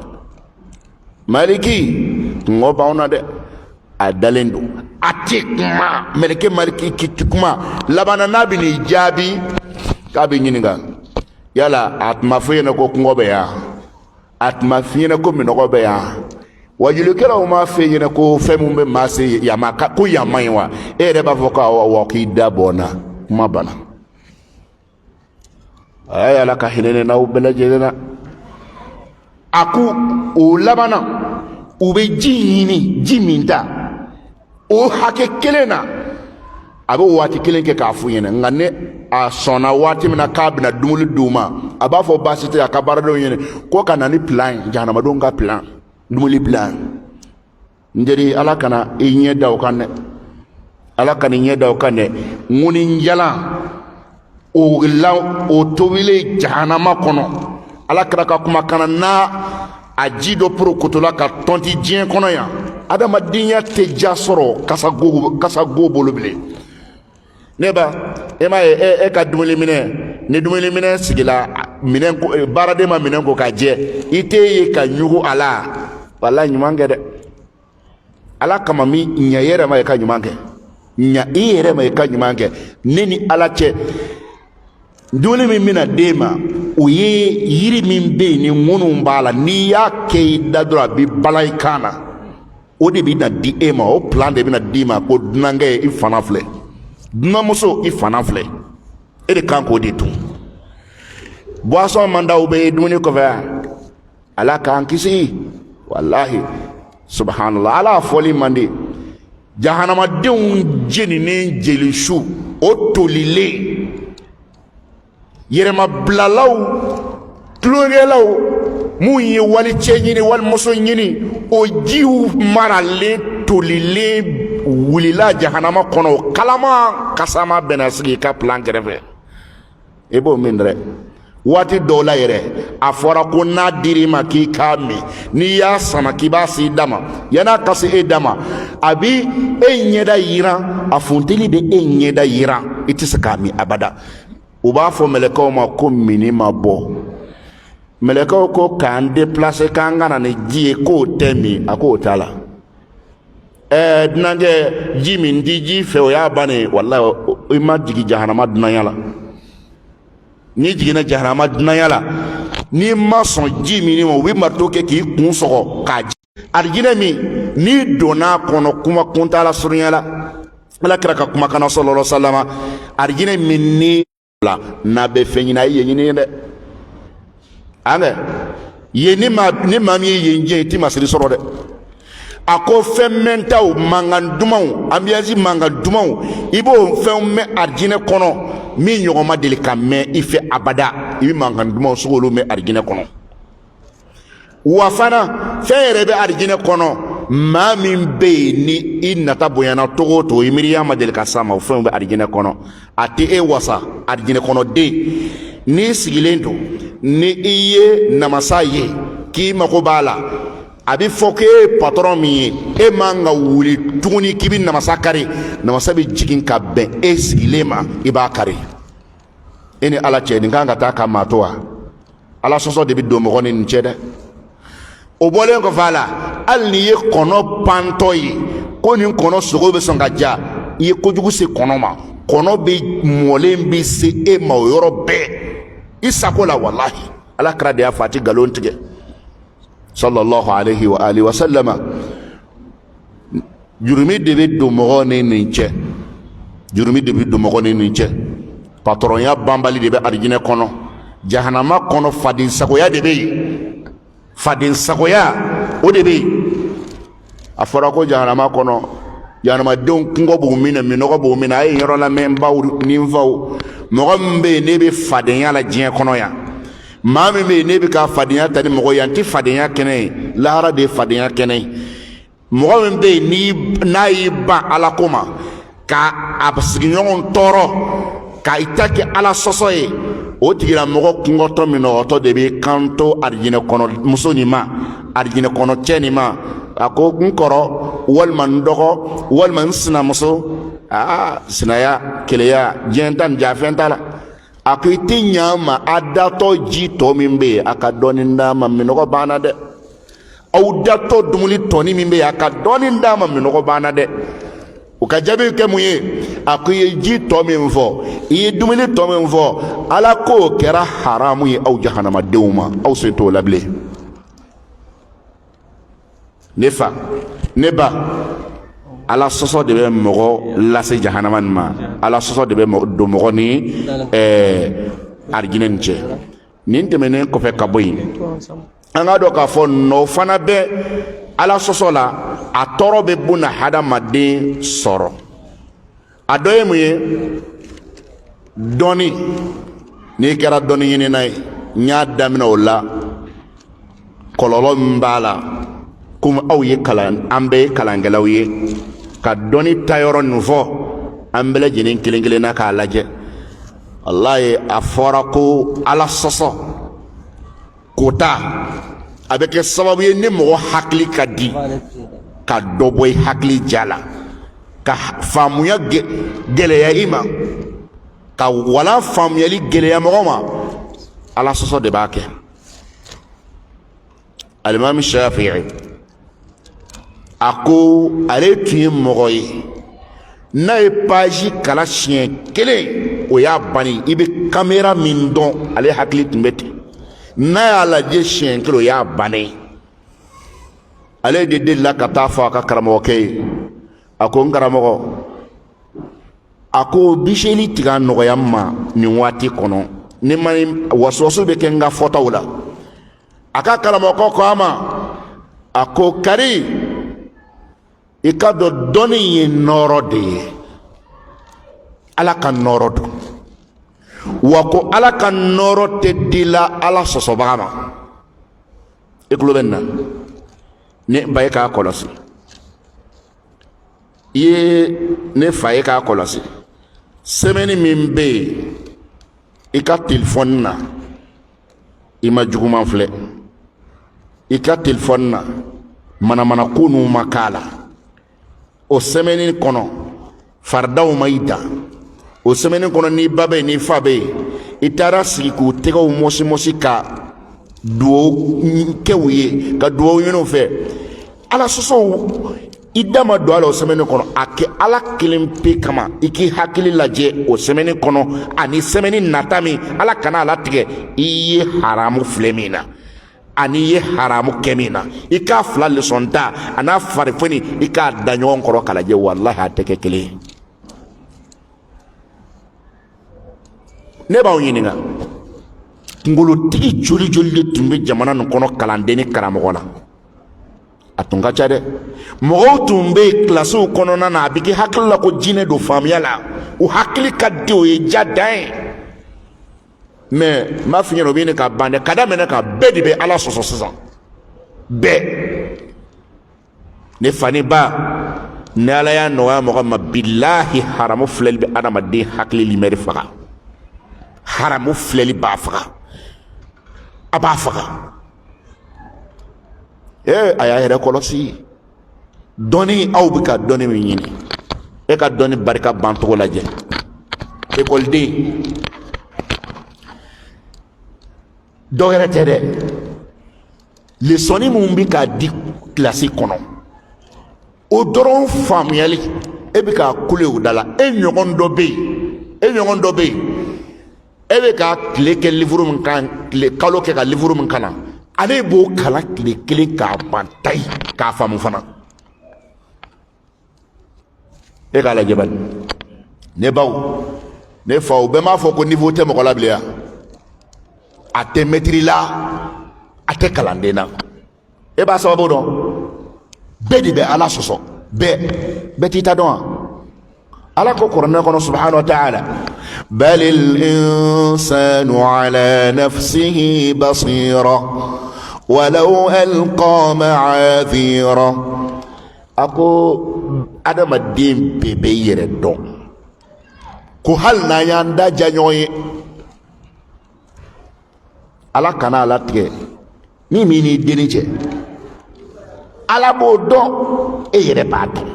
Maliki kungo b'anw na dɛ. A dalen don. A tɛ kuma. Mɛlɛkɛ Maliki tɛ kuma. Laban n'a bɛ n'i jaabi k'a bɛ ɲininka. Yala a tun ma fɔ ɲɛna ko kungo bɛ yan? A tun ma fɔ ɲɛna ko minɔgɔ bɛ yan? Wajulikɛlaw m'a fɛ ɲɛna ko fɛn mun bɛ maa se yama ko yan man ɲi wa? E yɛrɛ b'a fɔ ko k'i da bɔ n na. Kuma banna. A ye Ala ka hinɛ n'aw bɛɛ lajɛlen na. A ko o laban na u bɛ ji ɲini, ji min ta o hakɛ kelen na abe waati kelen kɛ k'a f'u ɲɛna nka ne a sɔnna waati min na k'a bɛna dumuni d'u ma a b'a fɔ baasi tɛ a ka baaradenw ɲɛna ko ka na ni plan ye jahanamadenw ka plan dumuni plan n teri ala kana i ɲɛ da o kan dɛ ala kana i ɲɛ da o kan dɛ ŋuninjalan o tobilen jahanama kɔnɔ ala kɛra ka kumakan na a ji dɔ porokotola ka tɔnti diɲɛ kɔnɔ yan adamadenya tɛ ja sɔrɔ kasa go bolo bilen ne ba e m'a ye e ka dumuni minɛ ni dumuni minɛ sigila minɛn baaraden ma minɛn ko ka jɛ i tɛ ye ka ɲugu a la wala ɲuman kɛ dɛ ala kama min ɲɛ yɛrɛ ma i ka ɲuman kɛ ɲa i yɛrɛ ma i ka ɲuman kɛ ne ni ala cɛ dumuni min bɛna d'e ma o ye yiri min bɛ yen ni ŋunu b'a la n'i y'a kɛ i da dɔrɔn a bɛ bala i kan na o de bɛna di e ma o plan de bɛna d'i ma ko dunankɛ i fana filɛ dunanmuso i fana filɛ e de kan k'o de dun boisson man d'aw bɛ dumuni kɔfɛ yan ala k'an kisi walahi subhanallah ala fɔli man di jahanamadenw jeninen jelisu o tolilen yɛrɛmabilalaw tulonkɛlaw mun ye walicɛ ɲini walimuso ɲini o jiw maralen tolilen wulila jahanama kɔnɔ kalama kasama bɛna sigi ka plan kɛrɛfɛ i b'o min dɛ waati dɔw la yɛrɛ a fɔra ko n'a dir'i ma k'i k'a min n'i y'a sama k'i b'a se i da ma yan'a ka se e da ma a bi e ɲɛda yiran a funteni bɛ e ɲɛda yiran i tɛ se k'a min abada u b'a fɔ mɛlɛkɛw ma ko mini ma bɔ mɛlɛkɛw ko k'an déplacer k'an ka na ni ji ye k'o tɛ min a k'o t'a la dunankɛ ji min di ji fɛ o y'a bannen walahi i ma jigin jahanama dunanya la n'i jiginna jahanama dunanya la n'i ma sɔn ji min ma u bɛ marito kɛ k'i kun sɔgɔ k'a ji arijinɛ min n'i donna kɔnɔ kuma kuntala surunya la ala kɛra ka kumakan na sallallahu alaihi wasallam arijinɛ min ni la n'a bɛ fɛn ɲini a ye yen ɲini ye dɛ angɛ yen ni maa min ye yen diɲɛ i ti masiri sɔrɔ dɛ a ko fɛn mɛntaw mankan dumanw ambiance mankan dumanw i b'o fɛnw mɛn arijinɛ kɔnɔ min ɲɔgɔn ma deli ka mɛn i fɛ abada i bɛ mankan dumanw sugu olu mɛn arijinɛ kɔnɔ wa fana fɛn yɛrɛ bɛ arijinɛ kɔnɔ maa min bɛ yen ni i nata bonyana togo o togo i miiriya ma deli ka s'a ma o fɛnw bɛ arijinɛ kɔnɔ a tɛ e wasa arijinɛ kɔnɔ den n'i sigilen don ni i ye namasa ye k'i mago b'a la a bɛ fɔ k'e ye patron min ye e man ka wuli tuguni k'i bɛ namasa kari namasa bɛ jigin ka bɛn e sigilen ma i b'a kari e ni ala cɛ nin kan ka taa ka maa to wa ala sɔsɔ de bɛ don mɔgɔ ni nin cɛ dɛ o bɔlen kɔfɛ a la hali n'i ye kɔnɔ pantɔ ye ko nin kɔnɔ sogo bɛ sɔn ka ja i ye kojugu se kɔnɔ ma kɔnɔ bɛ mɔlen bɛ se e ma o yɔrɔ bɛɛ i sago la walahi ala kɛra de y'a fɔ a tɛ nkalon tigɛ sallallahu alaihi wa alihi wa sallama jurumi de bɛ don mɔgɔ ni nin cɛ jurumi de bɛ don mɔgɔ ni nin cɛ patɔrɔnya banbali de bɛ arijinɛ kɔnɔ jahanama kɔnɔ faden sagoya de bɛ yen faden sagoya o de bɛ yen a fɔra ko jahanama kɔnɔ jahanamadenw kungo b'u minɛ minɔgɔ b'u minɛ a ye yɔrɔ lamɛn n baw ni n faw mɔgɔ min bɛ yen ne bɛ fadenya la diɲɛ kɔnɔ yan maa min bɛ yen ne bɛ ka fadenya ta ni mɔgɔ ye yan tɛ fadenya kɛnɛ ye lahara de ye fadenya kɛnɛ ye mɔgɔ min bɛ yen n'a y'i ban ala ko ma ka a sigiɲɔgɔn tɔɔrɔ ka i ta kɛ ala sɔsɔ ye o tigilamɔgɔ kungɔtɔ minɔgɔtɔ de bɛ kan to arijinɛ kɔnɔ muso nin ma arijinɛ kɔnɔ cɛ nin ma a ko n kɔrɔ walima n dɔgɔ walima n sinamuso sinaya keleya diɲɛ ta nin jafɛn t'a la a ko i tɛ ɲa ma a datɔ ji tɔ min bɛ yen a ka dɔɔni d'a ma minɔgɔ banna dɛ aw datɔ dumuni tɔni min bɛ yen a ka dɔɔni d'a ma minɔgɔ banna dɛ o ka jaabi kɛ mun ye a ko i ye ji tɔ min fɔ i ye dumuni tɔ min fɔ ala k'o kɛra haramu ye aw jahanamadenw ma aw sen t'o la bilen ne fa ne ba ala sɔsɔ de bɛ mɔgɔ lase jahanama nin ma ala sɔsɔ de bɛ don mɔgɔ ni arijinɛ nin cɛ nin tɛmɛnen kɔfɛ ka bɔ yen an ka dɔn k'a fɔ nɔ fana bɛ ala sɔsɔ la a tɔɔrɔ bɛ buna hadamaden sɔrɔ a dɔ ye mun ye dɔnni n'i kɛra dɔnni ɲinina ye n y'a daminɛ o la kɔlɔlɔ min b'a la komi aw ye an bɛɛ ye kalankɛlaw ye ka dɔnni tayɔrɔ nin fɔ an bɛɛ lajɛlen kelen kelenna k'a lajɛ walayi a fɔra ko ala sɔsɔ kota a bɛ kɛ sababu ye ni mɔgɔ hakili ka di ka dɔ bɔ i hakili ja la ka faamuya gɛlɛya i ma ka wala faamuyali gɛlɛya mɔgɔ ma ala sɔsɔ de b'a kɛ alimami Shafi'i a ko ale tun ye mɔgɔ ye n'a ye paji kala siɲɛ kelen o y'a bani i bɛ kamera min dɔn ale hakili tun bɛ ten n'a y'a lajɛ siɲɛ kelen o y'a bannen ale de delila ka taa fɔ a ka karamɔgɔkɛ ye a ko n karamɔgɔ a ko biseli tigɛ a nɔgɔya ma nin waati kɔnɔ ni ma waswaso bɛ kɛ n ka fɔtaw la a ka karamɔgɔ ko a ma a ko kari i ka dɔn dɔnni ye nɔɔrɔ de ye ala ka nɔɔrɔ don wa ko ala ka nɔɔrɔ tɛ di la ala sɔsɔbaga ma i tulo bɛ nin na ne ba ye k'a kɔlɔsi i ye ne fa ye k'a kɔlɔsi sɛbɛnni min bɛ yen i ka telefɔni na i ma juguman filɛ i ka telefɔni na manamana ko ninnu ma k'a la o sɛbɛnni kɔnɔ faridaw ma i da o sɛbɛnni kɔnɔ ni ba bɛ yen ni fa bɛ yen i taara sigi k'u tɛgɛw mɔsi ka duwawu kɛ u ye ka duwawu ɲini u fɛ ala sɔsɔw i da ma don a la o sɛbɛnni kɔnɔ a kɛ ala kelen pe kama i k'i hakili lajɛ o sɛbɛnni kɔnɔ ani sɛbɛnni nata min ala kana a latigɛ i ye haramu filɛ min na ani ye haramu kɛ min na i k'a fila lesɔn ta a n'a farifoni i k'a da ɲɔgɔn kɔrɔ k'a lajɛ walahi a tɛ kɛ kelen ye ne b'aw ɲininka kunkolotigi joli joli de tun bɛ jamana nin kɔnɔ kalanden ni karamɔgɔ la a tun ka ca dɛ mɔgɔw tun bɛ kilasiw kɔnɔna na a bɛ kɛ hakili la ko jinɛ don faamuya la u hakili ka di o ye ja dan ye mais n b'a f'i ɲɛna o bɛ ɲini ka ban dɛ ka daminɛ ka bɛɛ de bɛ ala sɔsɔ sisan bɛɛ ne fa ni ba ni ala y'a nɔgɔya mɔgɔ ma bilahi haramu filɛli bɛ adamaden hakili limɛri faga haramu filɛli b'a faga a b'a faga a y'a yɛrɛ kɔlɔsi dɔnni aw bɛ ka dɔnni min ɲini e ka dɔnni barika bancogo lajɛ ekɔliden dɔ wɛrɛ tɛ dɛ lesɔnni min bɛ k'a di kilasi kɔnɔ o dɔrɔn faamuyali e bɛ k'a kule o da la e ɲɔgɔn dɔ bɛ yen e bɛ ka tile kɛ livuru min kan kalo kɛ ka livuru min kalan ale b'o kalan tile kelen k'a ban tayi k'a faamu fana e k'a lajɛ bani ne baw ne faw bɛɛ m'a fɔ ko niveau tɛ mɔgɔ la bilen yan a tɛ maîtrise la a tɛ kalanden na e b'a sababu dɔn bɛɛ de bɛ ala sɔsɔ bɛɛ t'i ta dɔn wa ala ko kuranɛ kɔnɔ subhanahu wa ta'ala balil insanu ala nafsihi basira walau alqa ma'adhira a ko adamaden bɛɛ bɛ yɛrɛ dɔn ko hali n'an y'an da ja ɲɔgɔn ye ala kana a latigɛ min b'i n'i denni cɛ ala b'o dɔn e yɛrɛ b'a dɔn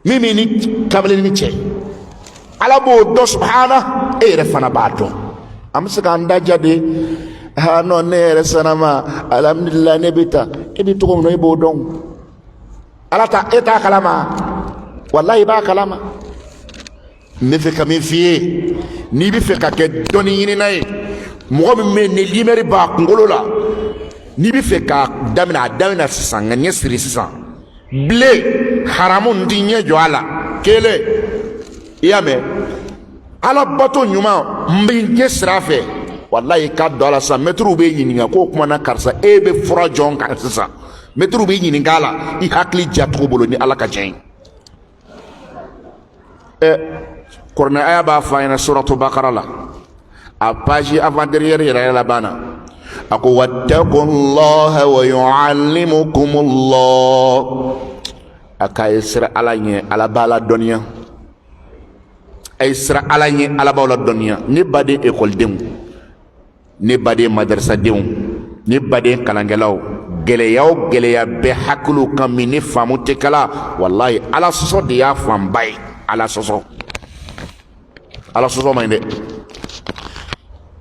min b'i ni kamalenin cɛ ala b'o dɔn subhana e yɛrɛ fana b'a dɔn an bɛ se k'an da ja de non ne yɛrɛ sanama alhamdulillah ne bɛ taa e bɛ cogo min na e b'o dɔn ala ta e t'a kalama walahi i b'a kalama n bɛ fɛ ka min f'i ye n'i bɛ fɛ ka kɛ dɔnni ɲinina ye mɔgɔ min bɛ yen ni limɛri b'a kunkolo la n'i bɛ fɛ k'a daminɛ a daminɛ sisan nka ɲɛ siri sisan bilen haramu n t'i ɲɛ jɔ a la kelen i y'a mɛn ala bato ɲuman n bɛ ɲɛ sira a fɛ walayi k'a don a la sisan mɛtiriw bɛ ɲininka k'o kumana karisa e bɛ fura jɔn kan sisan mɛtiriw bɛ ɲininka a la i hakili ja cogo bolo ni ala ka jɛn ye Korna aya ba fa ina suratu baqara la a page avant derrière yera la bana ako wattaqullaha wa yuallimukumullah aka isra alanye ala bala dunya isra alanye ala bala dunya ni bade école dem ni bade madrasa dem ni bade kalangelaw geleya be hakulu kamini famu tekala wallahi ala soso de ya fambay ala soso mayne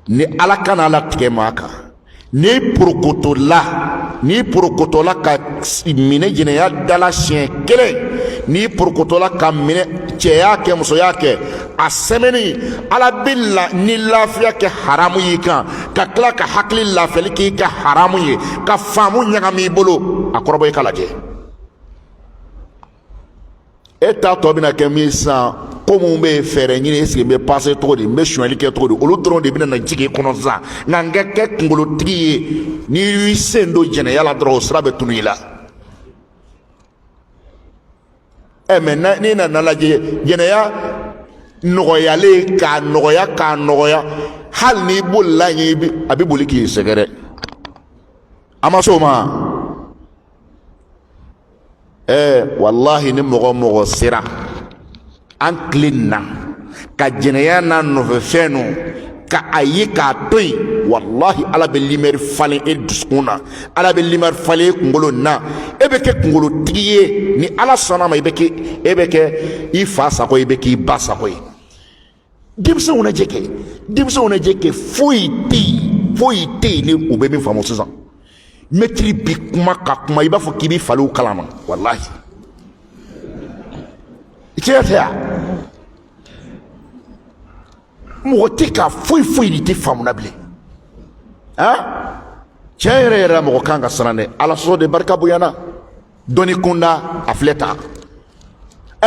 ni ala kana ala tige maka ni purkotola ka mine jine ya dala sien kele ni purkotola ka mine ceya ke muso yake a semeni ala billa ni lafiya ke haramu yi kan ka kila ka hakili lafiyali ki ka haramu ye ka faamu ɲagami bolo a kɔrɔbɔ i kala je e ta tɔ bena kɛ min san ko mun bɛ fɛɛrɛ ɲini esike n bɛ passe cogo di n bɛ suɲɛli kɛ cogo di olu dɔrɔn de bena na jigi i kɔnɔ sisan nka n kɛ kunkolotigi ye n'i y'i sen don jɛnɛya la dɔrɔn o sira bɛ tunu i la mɛ n'i nana lajɛ jɛnɛya nɔgɔyalen k'a nɔgɔya hali n'i bolila ɲɛ a bɛ boli k'i sɛgɛrɛ a ma s'o ma wallahi ni mɔgɔ sera an tilen na ka jɛnɛya n'a nɔfɛfɛn nu ka a ye k'a to yen wallahi ala bɛ limɛri falen e dusukun na ala bɛ limɛri falen e kunkolo na e bɛ kɛ kunkolotigi ye ni ala sɔnna ma e bɛ kɛ i fa sago ye i bɛ k'i ba sago ye denmisɛnw lajɛ kɛ foyi tɛ yen ni u bɛ min faamu sisan mɛtiri bi kuma ka kuma i b'a fɔ k'i bɛ faliw kalama wallahi i tiɲɛ tɛ yan mɔgɔ tɛ ka foyi de tɛ faamu na bilen tiɲɛ yɛrɛ mɔgɔ kan ka siran dɛ ala sɔsɔ de barika bonyana dɔnni kunda a filɛ ta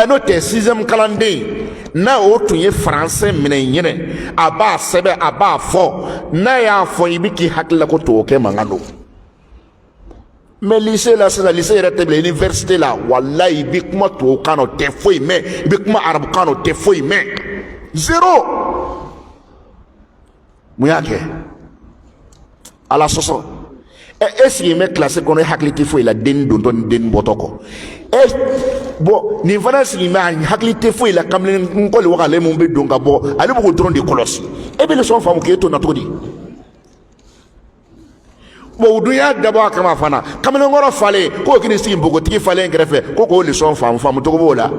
n'o tɛ 6e kalanden n'a o tun ye faransɛ minɛ ɲinɛ a b'a sɛbɛn a b'a fɔ n'a y'a fɔ i bɛ k'i hakili la ko tubabukɛ mankan don mais lycée la sisan lycée yɛrɛ tɛ bilen université la walayi i bɛ kuma tubabukan na o tɛ foyi mɛn i bɛ kuma arabukan na o tɛ foyi mɛn zéro mun y'a kɛ ala sɔsɔ e sigi mɛ kilasi kɔnɔ e hakili tɛ foyi la den dontɔ ni den bɔtɔ kɔ bon nin fana sigi mɛ a hakili tɛ foyi la kamalen nkɔli wagale mun bɛ don ka bɔ ale b'o dɔrɔn de kɔlɔsi e bɛ leçon faamu k'e to na cogo di bon o dun y'a dabɔ a kama fana kamalenkɔrɔ falen k'o k'i ni sigi npogotigi falen kɛrɛfɛ ko k'o leçon faamu cogo b'o la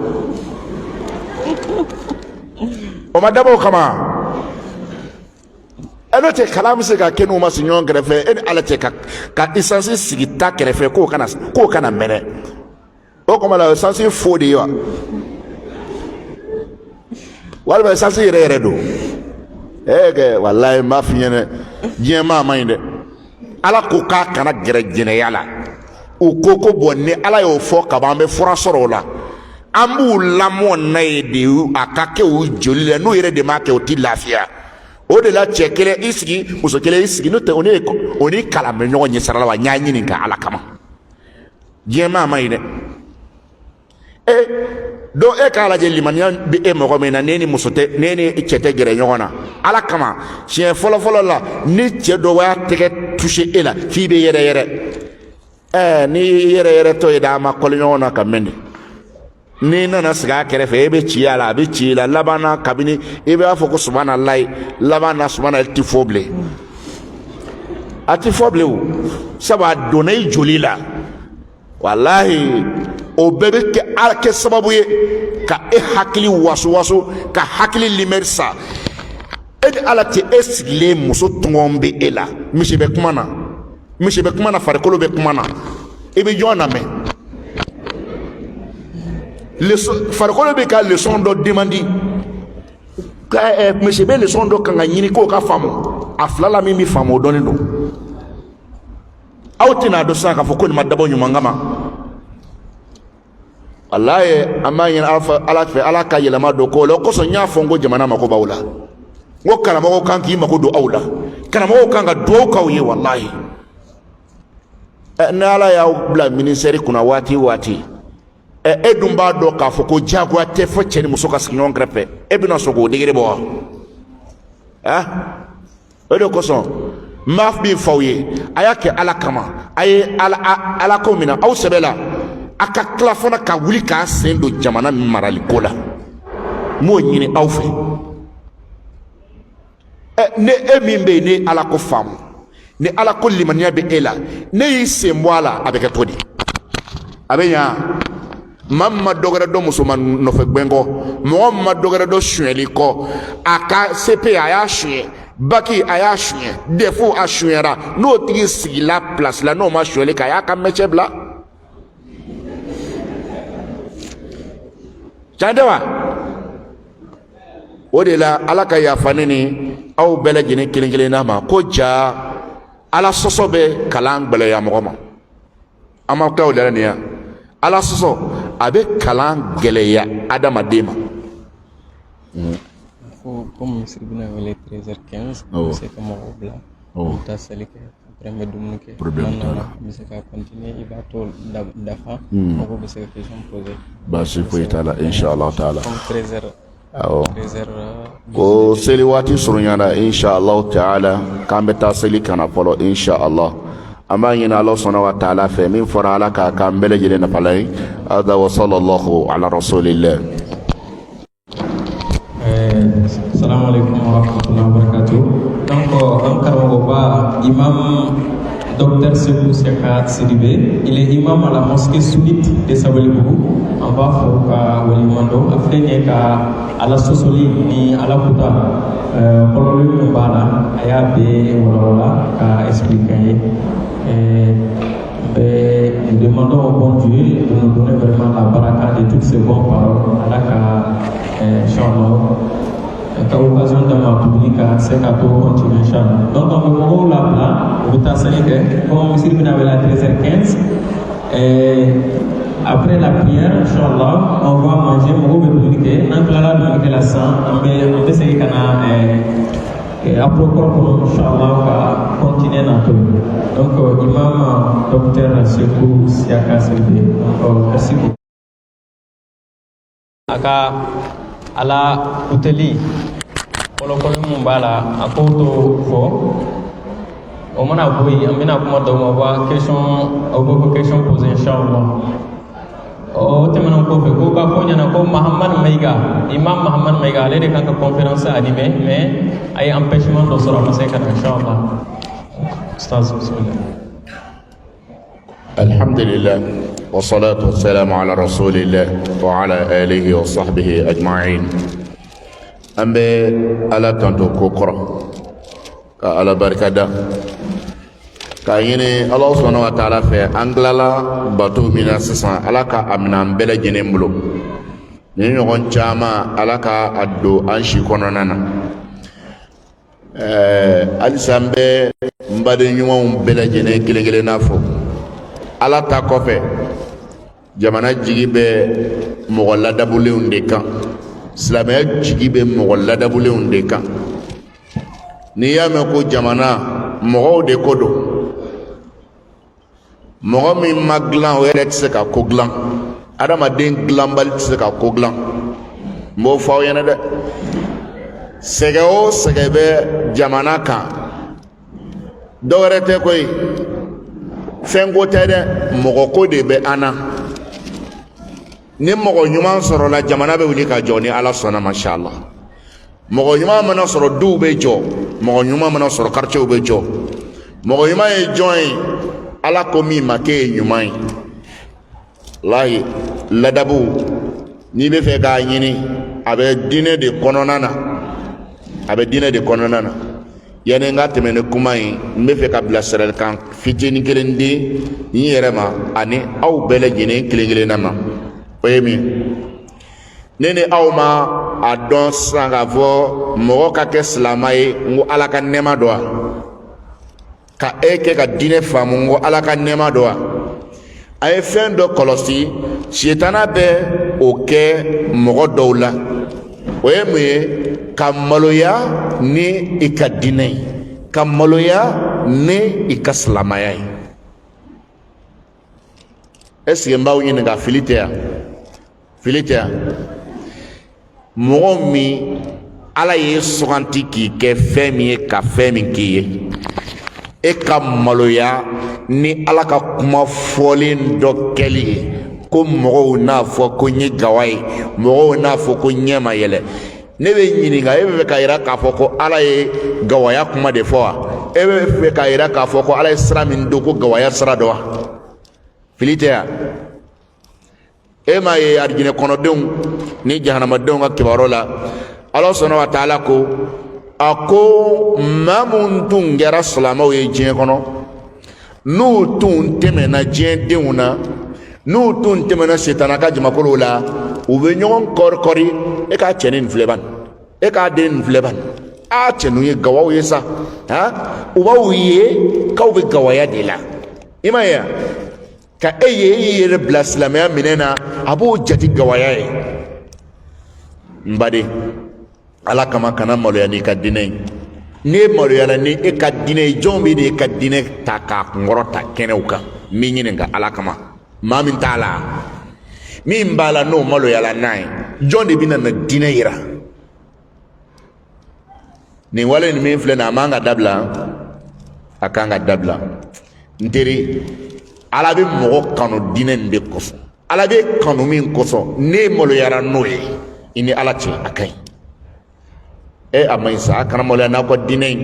o ma dabɔ o kama n'o tɛ kalan bɛ se ka kɛ n'u ma se ɲɔgɔn kɛrɛfɛ e ni ala cɛ ka essence sigi ta kɛrɛfɛ k'o kana mɛnɛ o kuma la essence fo de ye wa walima essence yɛrɛ don kɛ walayi n b'a f'i ɲɛna diɲɛ maa ma ɲi dɛ ala ko k'a kana gɛrɛ jɛnɛya la u ko bɔn ni ala y'o fɔ kaban an bɛ fura sɔrɔ o la an b'u lamɔ n'a ye de a ka kɛ u joli la n'u yɛrɛ de m'a kɛ o tɛ lafiya o de la cɛ kelen i sigi muso kelen i sigi n'o tɛ o ni kalan bɛ ɲɔgɔn ɲɛ sira la wa n y'a ɲini ka ala kama diɲɛ maa ma ɲi dɛ donc e k'a lajɛ limaniya bɛ e mɔgɔ min na ne ni cɛ tɛ gɛrɛ ɲɔgɔn na ala kama siɲɛ fɔlɔ la ni cɛ dɔ y'a tɛgɛ touché e la f'i bɛ yɛrɛ ni yɛrɛ tɔ ye d'a ma kɔli ɲɔgɔn na ka mɛn de n'i nana sigi a kɛrɛfɛ e bɛ ci a la a bɛ ci i la laban na kabini i b'a fɔ ko subahanallahi laban na subahana tɛ fɔ bilen a tɛ fɔ bilen o sabu a donna i joli la walahi o bɛɛ bɛ kɛ sababu ye ka e hakili waso ka hakili limɛri sa e ni ala tɛ e sigilen muso tɔngɔn bɛ e la misi bɛ kuma na farikolo bɛ kuma na i bɛ jɔn lamɛn farikolo bɛ ka leçon dɔ demandi misi bɛ leçon dɔ kan ka ɲini k'o ka faamu a filala min bɛ faamu o dɔɔnin don aw tɛna dɔn sisan k'a fɔ ko nin ma dabɔ ɲuman kama walayi an b'a ɲini ala fɛ ala ka yɛlɛma don ko la o kosɔn n y'a fɔ n ko jamana mako b'aw la n ko karamɔgɔw kan k'i mako don aw la karamɔgɔw kan ka dugawu k'aw ye walayi ni ala y'aw bila ministère kunna waati e dun b'a dɔn k'a fɔ ko diyagoya tɛ fɔ cɛ ni muso ka sigi ɲɔgɔn kɛrɛfɛ e bɛna sɔn k'o degere bɔ wa o de kosɔn n b'a min f'aw ye a y'a kɛ ala kama a ye ala ko min na aw sɛbɛ la a ka tila fana ka wuli k'a sen don jamana maraliko la n b'o ɲini aw fɛ ne e min bɛ yen ne ala ko faamu ni ala ko limaniya bɛ e la ne y'i sen bɔ a la a bɛ kɛ cogo di a bɛ ɲa maa min ma dɔ wɛrɛ dɔn musoman nɔfɛ gbɛn kɔ mɔgɔ min ma dɔ wɛrɛ dɔn sonyɛli kɔ a ka CP a y'a sonyɛ baki a y'a sonyɛ defo a sonyɛra n'o tigi sigila place la n'o ma sonyɛli kɛ a y'a ka métier bila tiɲɛ tɛ wa o de la ala ka yafa ne ni aw bɛɛ lajɛlen kelen kelenna ma ko ja ala sɔsɔ bɛ kalan gbɛlɛya mɔgɔ ma an ma kɛ o la nin ya ala sɔsɔ a bɛ kalan gɛlɛya adamaden ma comme misiri bɛna wele 13h15 n se ka mɔgɔw bila n taa seli kɛ après n bɛ dumuni kɛ n'an nana n bɛ se ka continuer i b'a to dafa mɔgɔw bɛ se ka question poser baasi foyi t'a la inshallah taala comme 13h ko seli waati surunyana inshallah taala k'an bɛ taa seli kana fɔlɔ inshallah an b'a ɲini ala sɔnna wa taala fɛ min fɔra ala k'a k'an bɛɛ lajɛlen nafala ye hada wa sallallahu ala rasulillah. Assalamu alaikum warahmatullahi wabarakatuh. Donc un karamɔgɔba imam Dr Sekou Siaka Sidibé, il est imam à la mosquée sunnite de Sabalibougou. On va fo ka walimando a filɛ nin ye ka ala sɔsɔli ni ala kuta kɔlɔlɔ minnu b'a la a y'a bɛɛ walawala ka expliquer an ye. Nous demandons au bon Dieu de nous donner vraiment la baraka de toutes ces bonnes paroles. Allah ka inshallah ka occasion de ma publique à ce qu'à tout continuer inchallah. Donc on veut mɔgɔw labila u bɛ taa seli kɛ comme misiri bɛna wele à 13h15 après la prière inchallah on va manger mɔgɔw bɛ dumuni kɛ n'an tilala dumuni kɛ la sisan an bɛ segin ka na à propos inchallah ka continuer na to donc imam docteur Sekou Siaka Sidibé merci beaucoup aka ala uteli kɔlɔkɔlɔ mun b'a la a k'o to fɔ o mana bɔ yen an bɛna kuma dɔw ma wa question aw bɛ ko question poser inchallah o tɛmɛnen kɔfɛ ko k'a fɔ ɲɛna ko Mahamadu Mayiga imam Mahamadu Mayiga ale de kan ka conférence animer mais a ye empêchement dɔ sɔrɔ a ma se ka na inchallah ustaz bismillah. Alhamdulillah wassalatu wassalamu ala rasulillah wa ala alihi wa sahbihi ajma'in. An bɛ ala tanto ko kɔrɔ ka ala barikada k'a ɲini ala subhanahu wa ta'ala fɛ an tilala bato min na sisan ala ka a minɛ an bɛɛ lajɛlen bolo ni ɲɔgɔn caman ala ka a don an si kɔnɔna na halisa an bɛ n baden ɲumanw bɛɛ lajɛlen kelen kelenna fɔ ala ta kɔfɛ jamana jigi bɛ mɔgɔ ladabulenw de kan silamɛya jigi bɛ mɔgɔ ladabulenw de kan n'i y'a mɛn ko jamana mɔgɔw de ko don mɔgɔ min ma dilan o yɛrɛ tɛ se ka ko dilan adamaden dilanbali tɛ se ka ko dilan n b'o fɔ aw ɲɛna dɛ sɛgɛ o sɛgɛ bɛ jamana kan dɔ wɛrɛ tɛ koyi fɛn ko tɛ dɛ mɔgɔ ko de bɛ an na ni mɔgɔ ɲuman sɔrɔla jamana bɛ wuli ka jɔ ni ala sɔnna mashallah mɔgɔ ɲuman mana sɔrɔ duw bɛ jɔ mɔgɔ ɲuman mana sɔrɔ quartierw bɛ jɔ mɔgɔ ɲuman ye jɔn ye ala ko min ma k'e ye ɲuman ye lahi ladabu n'i bɛ fɛ k'a ɲini a bɛ diinɛ de kɔnɔna na a bɛ diinɛ de kɔnɔna na yanni n ka tɛmɛ ni kuma ye n bɛ fɛ ka bilasiralikan fitinin kelen di n yɛrɛ ma ani aw bɛɛ lajɛlen kelen kelenna ma o ye min ne ni aw ma a dɔn sisan k'a fɔ mɔgɔ ka kɛ silamɛ ye n ko ala ka nɛɛma don wa ka e kɛ ka diinɛ faamu n ko ala ka nɛɛma don wa a ye fɛn dɔ kɔlɔsi sitana bɛ o kɛ mɔgɔ dɔw la o ye mun ye ka maloya ni i ka diinɛ ye ka maloya ni i ka silamɛya ye est-ce que n b'aw ɲininka fili tɛ yan filita mɔgɔ min ala ye suganti k'i kɛ fɛn min ye ka fɛn min k'i ye e ka maloya ni ala ka kuma fɔlen dɔ kɛli ye ko mɔgɔw n'a fɔ ko n ye gawa ye mɔgɔw n'a fɔ ko ɲɛ ma yɛlɛ ne bɛ ɲininka e bɛ fɛ ka yira k'a fɔ ko ala ye gawaya kuma de fɔ wa e bɛ fɛ ka yira k'a fɔ ko ala ye sira min don ko gawaya sira dɔ wa fili tɛ yan e m'a ye arijinɛ kɔnɔdenw ni jahanamadenw ka kibaruya la ala sɔnna wa taala ko a ko maa mun tun kɛra silamɛw ye diɲɛ kɔnɔ n'u tun tɛmɛna diɲɛ denw na n'u tun tɛmɛna setana ka jamakolow la u bɛ ɲɔgɔn kɔrikɔri e k'a cɛ ni nin filɛ ban e k'a den nin filɛ ban a cɛ ninnu ye gawaw ye sa u b'aw ye k'aw bɛ gawaya de la i m'a ye ka e ye e yɛrɛ bila silamɛya minɛn na a b'o jate gawaya ye n baden ala kama kana maloya n'i ka diinɛ ye n'e maloyara ni e ka diinɛ ye jɔn bɛ de ka diinɛ ta k'a kunkɔrɔ ta kɛnɛw kan n bɛ ɲininka ala kama maa min t'a la min b'a la n'o maloyala n'a ye jɔn de bɛ na diinɛ yira nin wale nin min filɛ nin a man ka dabila a kan ka dabila n teri ala bɛ mɔgɔ kanu diinɛ nin de kosɔn ala bɛ kanu min kosɔn ne maloyara n'o ye i ni ala cɛ a ka ɲi a ma ɲi sa a kana maloya n'aw ka diinɛ ye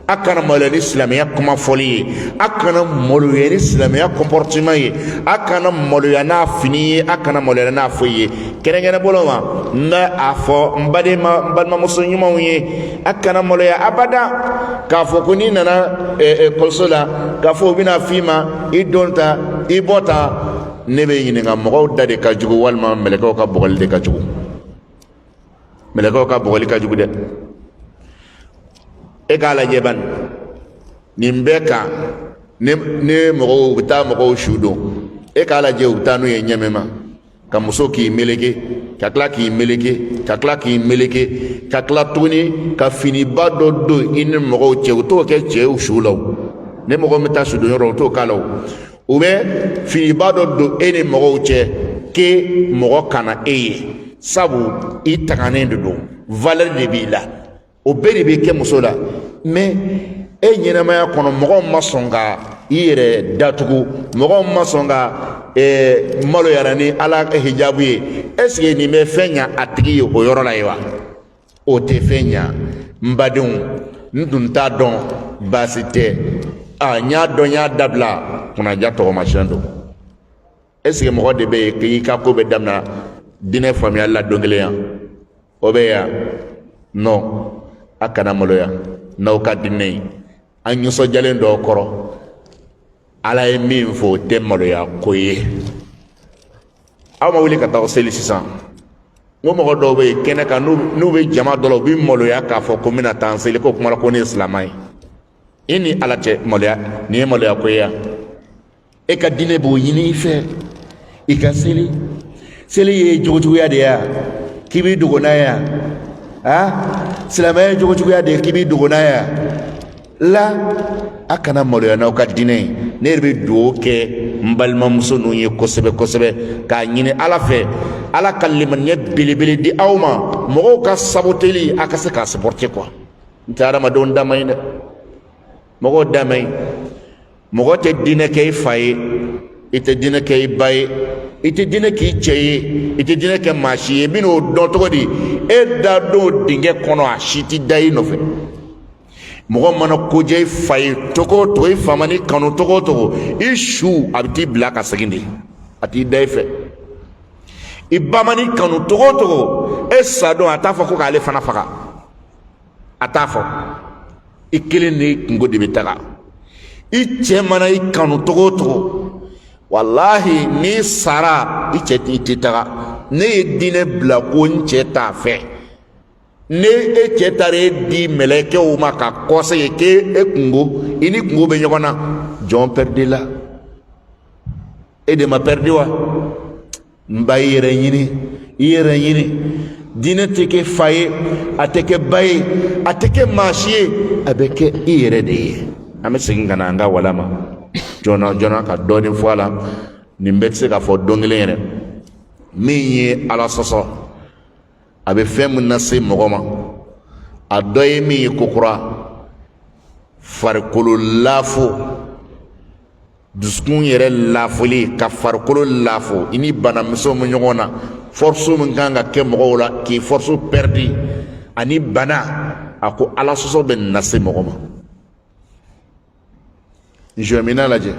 a kana maloya ni silamɛya kuma fɔli ye a kana maloya ni silamɛya comportement ye a kana maloya n'a fini ye a kana maloya n'a foyi ye kɛrɛnkɛrɛn bolo ma n bɛ a fɔ n balimamuso ɲumanw ye a kana maloya abada k'a fɔ ko n'i nana ekɔliso la k'a fɔ u bɛna f'i ma i don ta i bɔ ta ne bɛ ɲininka mɔgɔw da de ka jugu walima mɛlɛkɛw ka bɔgɔli de ka jugu mɛlɛkɛw ka bɔgɔli ka jugu dɛ e k'a lajɛ bani nin bɛɛ kan ne mɔgɔw u bɛ taa mɔgɔw su don e k'a lajɛ u bɛ taa n'u ye ɲɛmɛma ka muso k'i meleke ka tila k'i meleke ka tila k'i meleke ka tila tuguni ka finiba dɔ don i ni mɔgɔw cɛ u t'o kɛ cɛw su la o ne mɔgɔ min taa su don yɔrɔ u t'o k'a la o u bɛ finiba dɔ don e ni mɔgɔw cɛ k'e mɔgɔ kana e ye sabu i taganen de don valeur de b'i la o bɛɛ de bɛ kɛ muso la mais e ɲɛnamaya kɔnɔ mɔgɔw ma sɔn ka i yɛrɛ datugu mɔgɔw ma sɔn ka maloyara ni ala hijabu ye est-ce que nin bɛ fɛn ɲa a tigi ye o yɔrɔ la ye wa o tɛ fɛn ɲa n badenw n tun t'a dɔn baasi tɛ n y'a dɔn n y'a dabila kunnaja tɔgɔmasiyɛn don est-ce que mɔgɔ de bɛ yen k'i ka ko bɛ daminɛ diinɛ faamuyali la don kelen yan o bɛ yan non a kana maloya n'aw ka diinɛ ye an nisɔndiyalen dɔw kɔrɔ ala ye min fɔ o tɛ maloya ko ye aw ma wuli ka taa seli sisan n ko mɔgɔ dɔw bɛ yen kɛnɛ kan n'u bɛ jama dɔ la u bɛ maloya k'a fɔ ko n bɛna taa n seli ko kuma la ko ne ye silamɛ ye i ni ala cɛ maloya nin ye maloya ko ye yan e ka diinɛ b'o ɲini i fɛ i ka seli seli ye jogojuguya de ye k'i b'i dogo n'a ye silamɛya ye jogojuguya de ye k'i b'i dogo n'a ye la a kana maloya n'aw ka diinɛ ye ne yɛrɛ bɛ dugawu kɛ n balimamuso ninnu ye kosɛbɛ kosɛbɛ k'a ɲini ala fɛ ala ka limaniya belebele di aw ma mɔgɔw ka saboteli a ka se k'a supporter quoi n tɛ adamadenw da man ɲi dɛ mɔgɔw da man ɲi mɔgɔ tɛ diinɛ kɛ i fa ye i tɛ diinɛ kɛ i ba ye i tɛ diinɛ k'i cɛ ye i tɛ diinɛ kɛ maa si ye i bɛn'o dɔn cogo di e da don dingɛ kɔnɔ a si tɛ da i nɔfɛ mɔgɔ mana kojɛ i fa ye togo o togo i fa ma n'i kanu togo o togo i su a bɛ t'i bila ka segin de a t'i da i fɛ i ba ma n'i kanu togo o togo e sa don a t'a fɔ ko k'ale fana faga a t'a fɔ i kelen de kungo de bɛ taga i cɛ mana i kanu togo o togo wallahi ni sara i cɛ i tɛ taga ne ye diinɛ bila ko n cɛ t'a fɛ ne e cɛ taara e di mɛlɛkɛw ma ka kɔsegin k'e kungo i ni kungo bɛ ɲɔgɔn na jɔn pɛridi la e de ma pɛridi wa n ba i yɛrɛ ɲini diinɛ tɛ kɛ fa ye a tɛ kɛ ba ye a tɛ kɛ maa si ye a bɛ kɛ i yɛrɛ de ye an bɛ segin ka na an ka wala ma joona ka dɔɔnin fɔ a la nin bɛɛ tɛ se ka fɔ don kelen yɛrɛ min ye ala sɔsɔ a bɛ fɛn min lase mɔgɔ ma a dɔ ye min ye kokura farikolo laafo dusukun yɛrɛ laafoli ka farikolo laafo i ni banamisɛnw bɛ ɲɔgɔn na force min kan ka kɛ mɔgɔw la k'i force perdre ani bana a ko ala sɔsɔ bɛ nin lase mɔgɔ ma juin mina lajɛ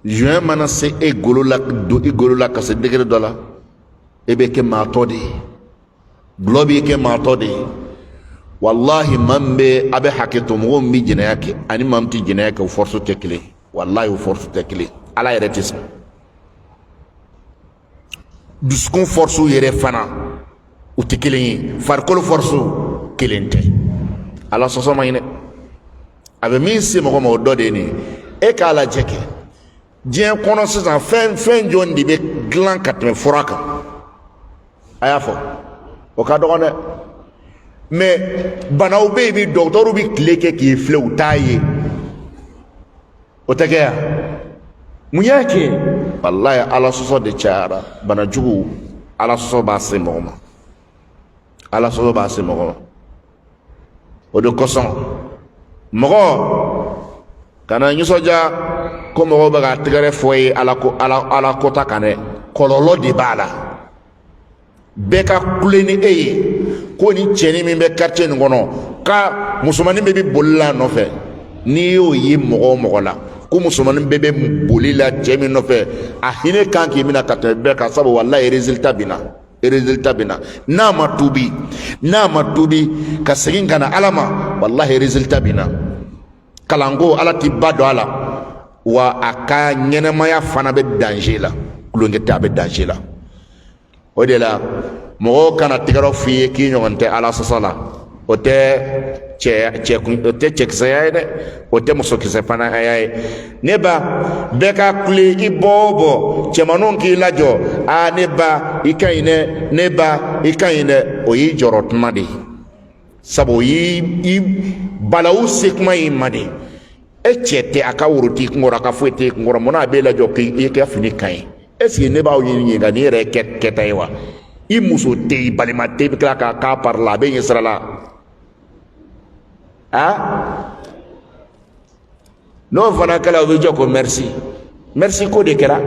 juin mana se e golo la don i golo la ka se degré dɔ la e bɛ kɛ maatɔ de ye gulɔ b'i kɛ maatɔ de ye wallahi man bɛ a bɛ hakɛ to mɔgɔw bɛ jɛnɛya kɛ ani maa min tɛ jɛnɛya kɛ o force tɛ kelen wallahi o force tɛ kelen ala yɛrɛ tɛ sɔn dusukun force yɛrɛ fana u tɛ kelen ye farikolo force kelen tɛ ala sɔsɔ man ɲi dɛ a bɛ min se mɔgɔ ma o dɔ de ye nin e k'a lajɛ kɛ diɲɛ kɔnɔ sisan fɛn jɔn de bɛ dilan ka tɛmɛ fura kan a y'a fɔ o ka dɔgɔn dɛ mais banaw bɛ yen bi dɔgɔtɔrɔw bɛ tile kɛ k'i filɛ u t'a ye o tɛ kɛ yan mun y'a kɛ walayi ala sɔsɔ de cayara banajugu ala sɔsɔ b'a se mɔgɔ ma ala sɔsɔ b'a se mɔgɔ ma o de kosɔn mɔgɔ kana nisɔndiya ko mɔgɔw bɛ ka tɛgɛrɛ fɔ ye ala kota kan dɛ kɔlɔlɔ de b'a la bɛɛ ka kule ni e ye ko ni cɛnin min bɛ quartier nin kɔnɔ ka musomanin bɛɛ bɛ boli la nɔfɛ n'i y'o ye mɔgɔ o mɔgɔ la ko musomanin bɛɛ bɛ boli la cɛ min nɔfɛ a hinɛ kan k'i minɛ ka tɛmɛ bɛɛ kan sabu walayi résultat bɛ na résultat bɛ na n'a ma tuubi ka segin ka na ala ma walahi résultat bɛ na kalanko ala t'i ba don a la wa a ka ɲɛnɛmaya fana bɛ danger la kulonkɛ tɛ a bɛ danger la o de la mɔgɔw kana tɛgɛrɛ f'i ye k'i ɲɔgɔn tɛ ala sɔsɔ la o tɛ cɛkisɛya ye dɛ o tɛ musokisɛ fana ye ne ba bɛɛ ka kule i bɔ o bɔ cɛmanninw k'i lajɔ aa ne ba i ka ɲi dɛ ne ba i ka ɲi dɛ o y'i jɔrɔ tuma de ye sabu o y'i balawu se kuma y'i ma de e cɛ tɛ a ka woro t'i kunkɔrɔ a ka foyi t'i kunkɔrɔ munna a b'e lajɔ k'i ka fini ka ɲi est-ce que ne b'aw ɲininka nin yɛrɛ ye kɛta ye wa i muso tɛ i balima tɛ i bɛ tila k'a pari la a bɛ ɲɛ sira la n'o fana kɛla o bɛ jɔ ko merci ko de kɛra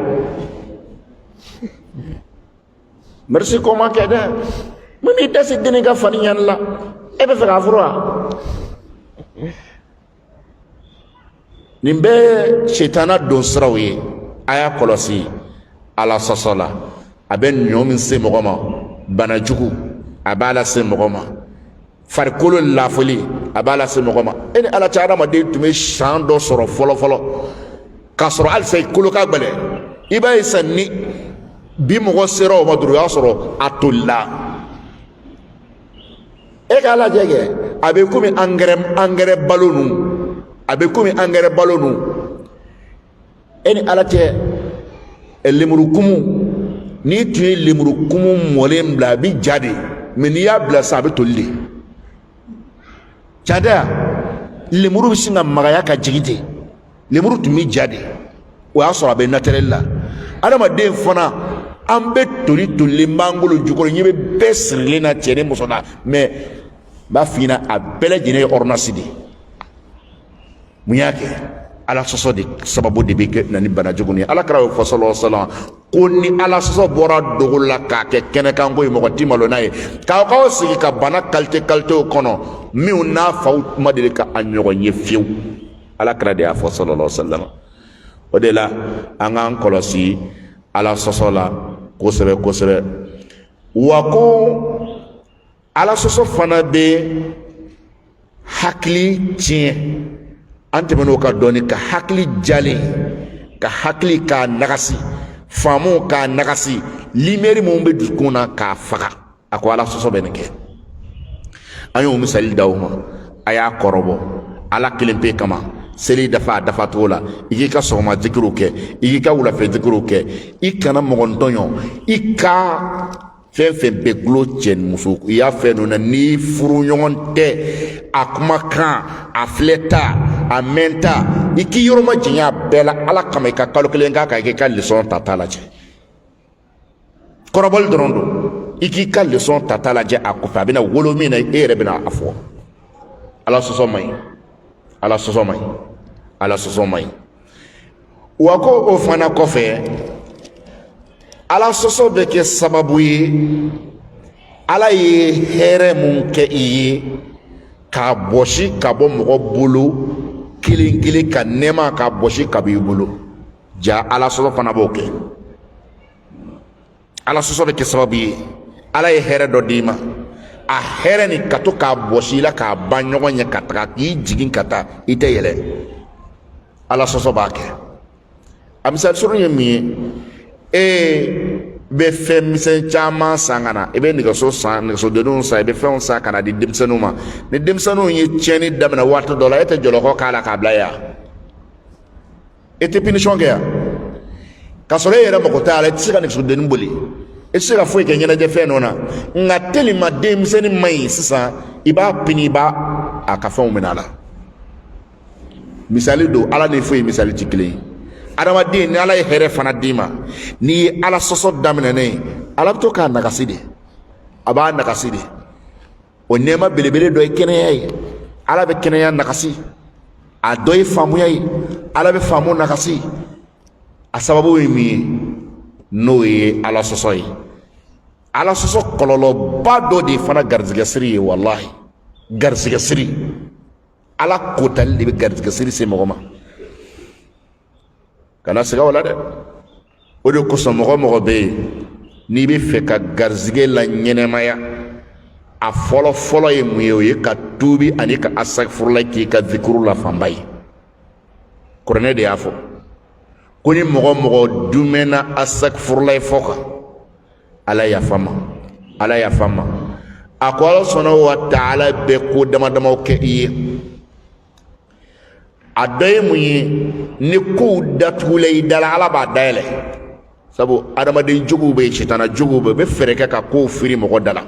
merci ko ma kɛ dɛ mun b'i dasi denni ka fani ɲani la e bɛ fɛ k'a furu wa nin bɛɛ sitana don siraw ye a y'a kɔlɔsi ala sɔsɔ la a bɛ ɲɔ min se mɔgɔ ma banajugu a b'a lase mɔgɔ ma farikolo laafoli a b'a lase mɔgɔ ma e ni ala cɛ adamaden tun bɛ san dɔ sɔrɔ fɔlɔ k'a sɔrɔ halisa i kolo ka gɛlɛn i b'a ye sisan ni bi mɔgɔ sera o ma dɔrɔn o y'a sɔrɔ a tolila e k'a lajɛ kɛ a bɛ komi angɛrɛ balo ninnu a bɛ komi angɛrɛ balo ninnu e ni ala cɛ lemurukumu n'i tun ye lemurukumu mɔlen bila a bɛ ja de mɛ n'i y'a bila sisan a bɛ toli de ca tɛ yan lemuru bɛ sin ka magaya ka jigin ten lemuru tun bɛ ja de o y'a sɔrɔ a bɛ naturel la adamaden fana an bɛ tolilen b'an bolo jukɔrɔ ɲɛ bɛ bɛɛ sirilen na cɛ ni muso la mɛ n b'a f'i ɲɛna a bɛɛ lajɛlen ye ordonnance de mun y'a kɛ ala sɔsɔ de sababu de bɛ kɛ na ni banajugu ye ala kɛra y'o fɔ sallallahu alaihi wasallam ko ni ala sɔsɔ bɔra dogo la k'a kɛ kɛnɛkanko ye mɔgɔ ti malo n'a ye k'aw sigi ka bana qualité kɔnɔ minnu n'a faw ma deli ka a ɲɔgɔn ye fiyewu ala kɛra de y'a fɔ sallallahu alaihi wasallam o de la an k'an kɔlɔsi ala sɔsɔ la kosɛbɛ wa ko ala sɔsɔ fana bɛ hakili tiɲɛ an tɛmɛn'o ka dɔɔni ka hakili jalen ka hakili k'a nagasi faamu k'a nagasi limeri mun bɛ dusukun na k'a faga a ko ala sɔsɔ bɛ nin kɛ an y'o misali d'aw ma a y'a kɔrɔbɔ ala kelen pe kama seli dafa a dafa cogo la i k'i ka sɔgɔma zikiriw kɛ i k'i ka wulafɛ zikiriw kɛ i kana mɔgɔ ntɔɲɔ i ka fɛn fɛn bɛ gulo cɛ ni muso i y'a fɛn ninnu na n'i furu ɲɔgɔn tɛ a kumakan a filɛ ta a mɛn ta i k'i yɔrɔ ma janya bɛɛ la ala kama i ka kalo kelen k'a kan i k'i ka leçon ta t'a la cɛ kɔrɔbɔli dɔrɔn don i k'i ka leçon tata lajɛ a kɔfɛ a bɛna wolo min na e yɛrɛ bɛna a fɔ ala sɔsɔ man ɲi ala sɔsɔ man ɲi ala sɔsɔ man ɲi wa ko o fana kɔfɛ ala sɔsɔ bɛ kɛ sababu ye ala ye hɛrɛ mun kɛ i ye k'a bɔsi ka bɔ mɔgɔ bolo kelen kelen ka nɛɛma k'a bɔsi ka bɔ i bolo ja ala sɔsɔ fana b'o kɛ ala sɔsɔ bɛ kɛ sababu ye ala ye hɛrɛ dɔ d'i ma a hɛrɛ nin ka to k'a bɔsi i la k'a ban ɲɔgɔn ɲɛ ka taga k'i jigin ka taa i tɛ yɛlɛ ala sɔsɔ b'a kɛ a misali surun ye min ye bɛ fɛn misɛn caman san ka na i bɛ nɛgɛso san nɛgɛsodenninw san i bɛ fɛnw san ka na di denmisɛnninw ma ni denmisɛnninw ye tiɲɛni daminɛ waati dɔ la e tɛ jɔlɔkɔ k'a la k'a bila yan e tɛ pinisɔn kɛ yan k'a sɔrɔ e yɛrɛ mago t'a la i tɛ se ka nɛgɛsodennin boli i tɛ se ka foyi kɛ ɲɛnajɛ fɛn dɔ la nka telima denmisɛnnin ma ɲi sisan i b'a pini i b'a a ka fɛnw minɛ a la misali don ala ni foyi misali tɛ kelen ye adamaden ni ala ye hɛrɛ fana d'i ma n'i ye ala sɔsɔ daminɛnen ala bɛ to k'a nagasi de a b'a nagasi de o nɛɛma belebele dɔ ye kɛnɛya ye ala bɛ kɛnɛya nagasi a dɔ ye faamuya ye ala bɛ faamu nagasi a sababu ye min ye n'o ye ala sɔsɔ ye ala sɔsɔ kɔlɔlɔba dɔ de ye fana garizigɛ siri ye walahi garizigɛ siri ala kotali de bɛ garizigɛ siri se mɔgɔ ma kana siga o la dɛ o de kosɔn mɔgɔ mɔgɔ bɛ yen n'i bɛ fɛ ka garizigɛ la ɲɛnɛmaya a fɔlɔ fɔlɔ ye mun ye o ye ka tuubi ani ka asagifurula k'i ka zikuru la fanba ye kuranɛ de y'a fɔ ko ni mɔgɔ mɔgɔ dumɛnna asagifurula ye fɔ kan ala yafa ma ala yafa ma a ko ala sɔnna wa taala bɛ ko dama damaw kɛ i ye a dɔ ye mun ye ni kow datugula i da la ala b'a dayɛlɛ sabu adamaden juguw bɛ yen sitana juguw bɛ yen u bɛ fɛɛrɛ kɛ ka kow firi mɔgɔ da la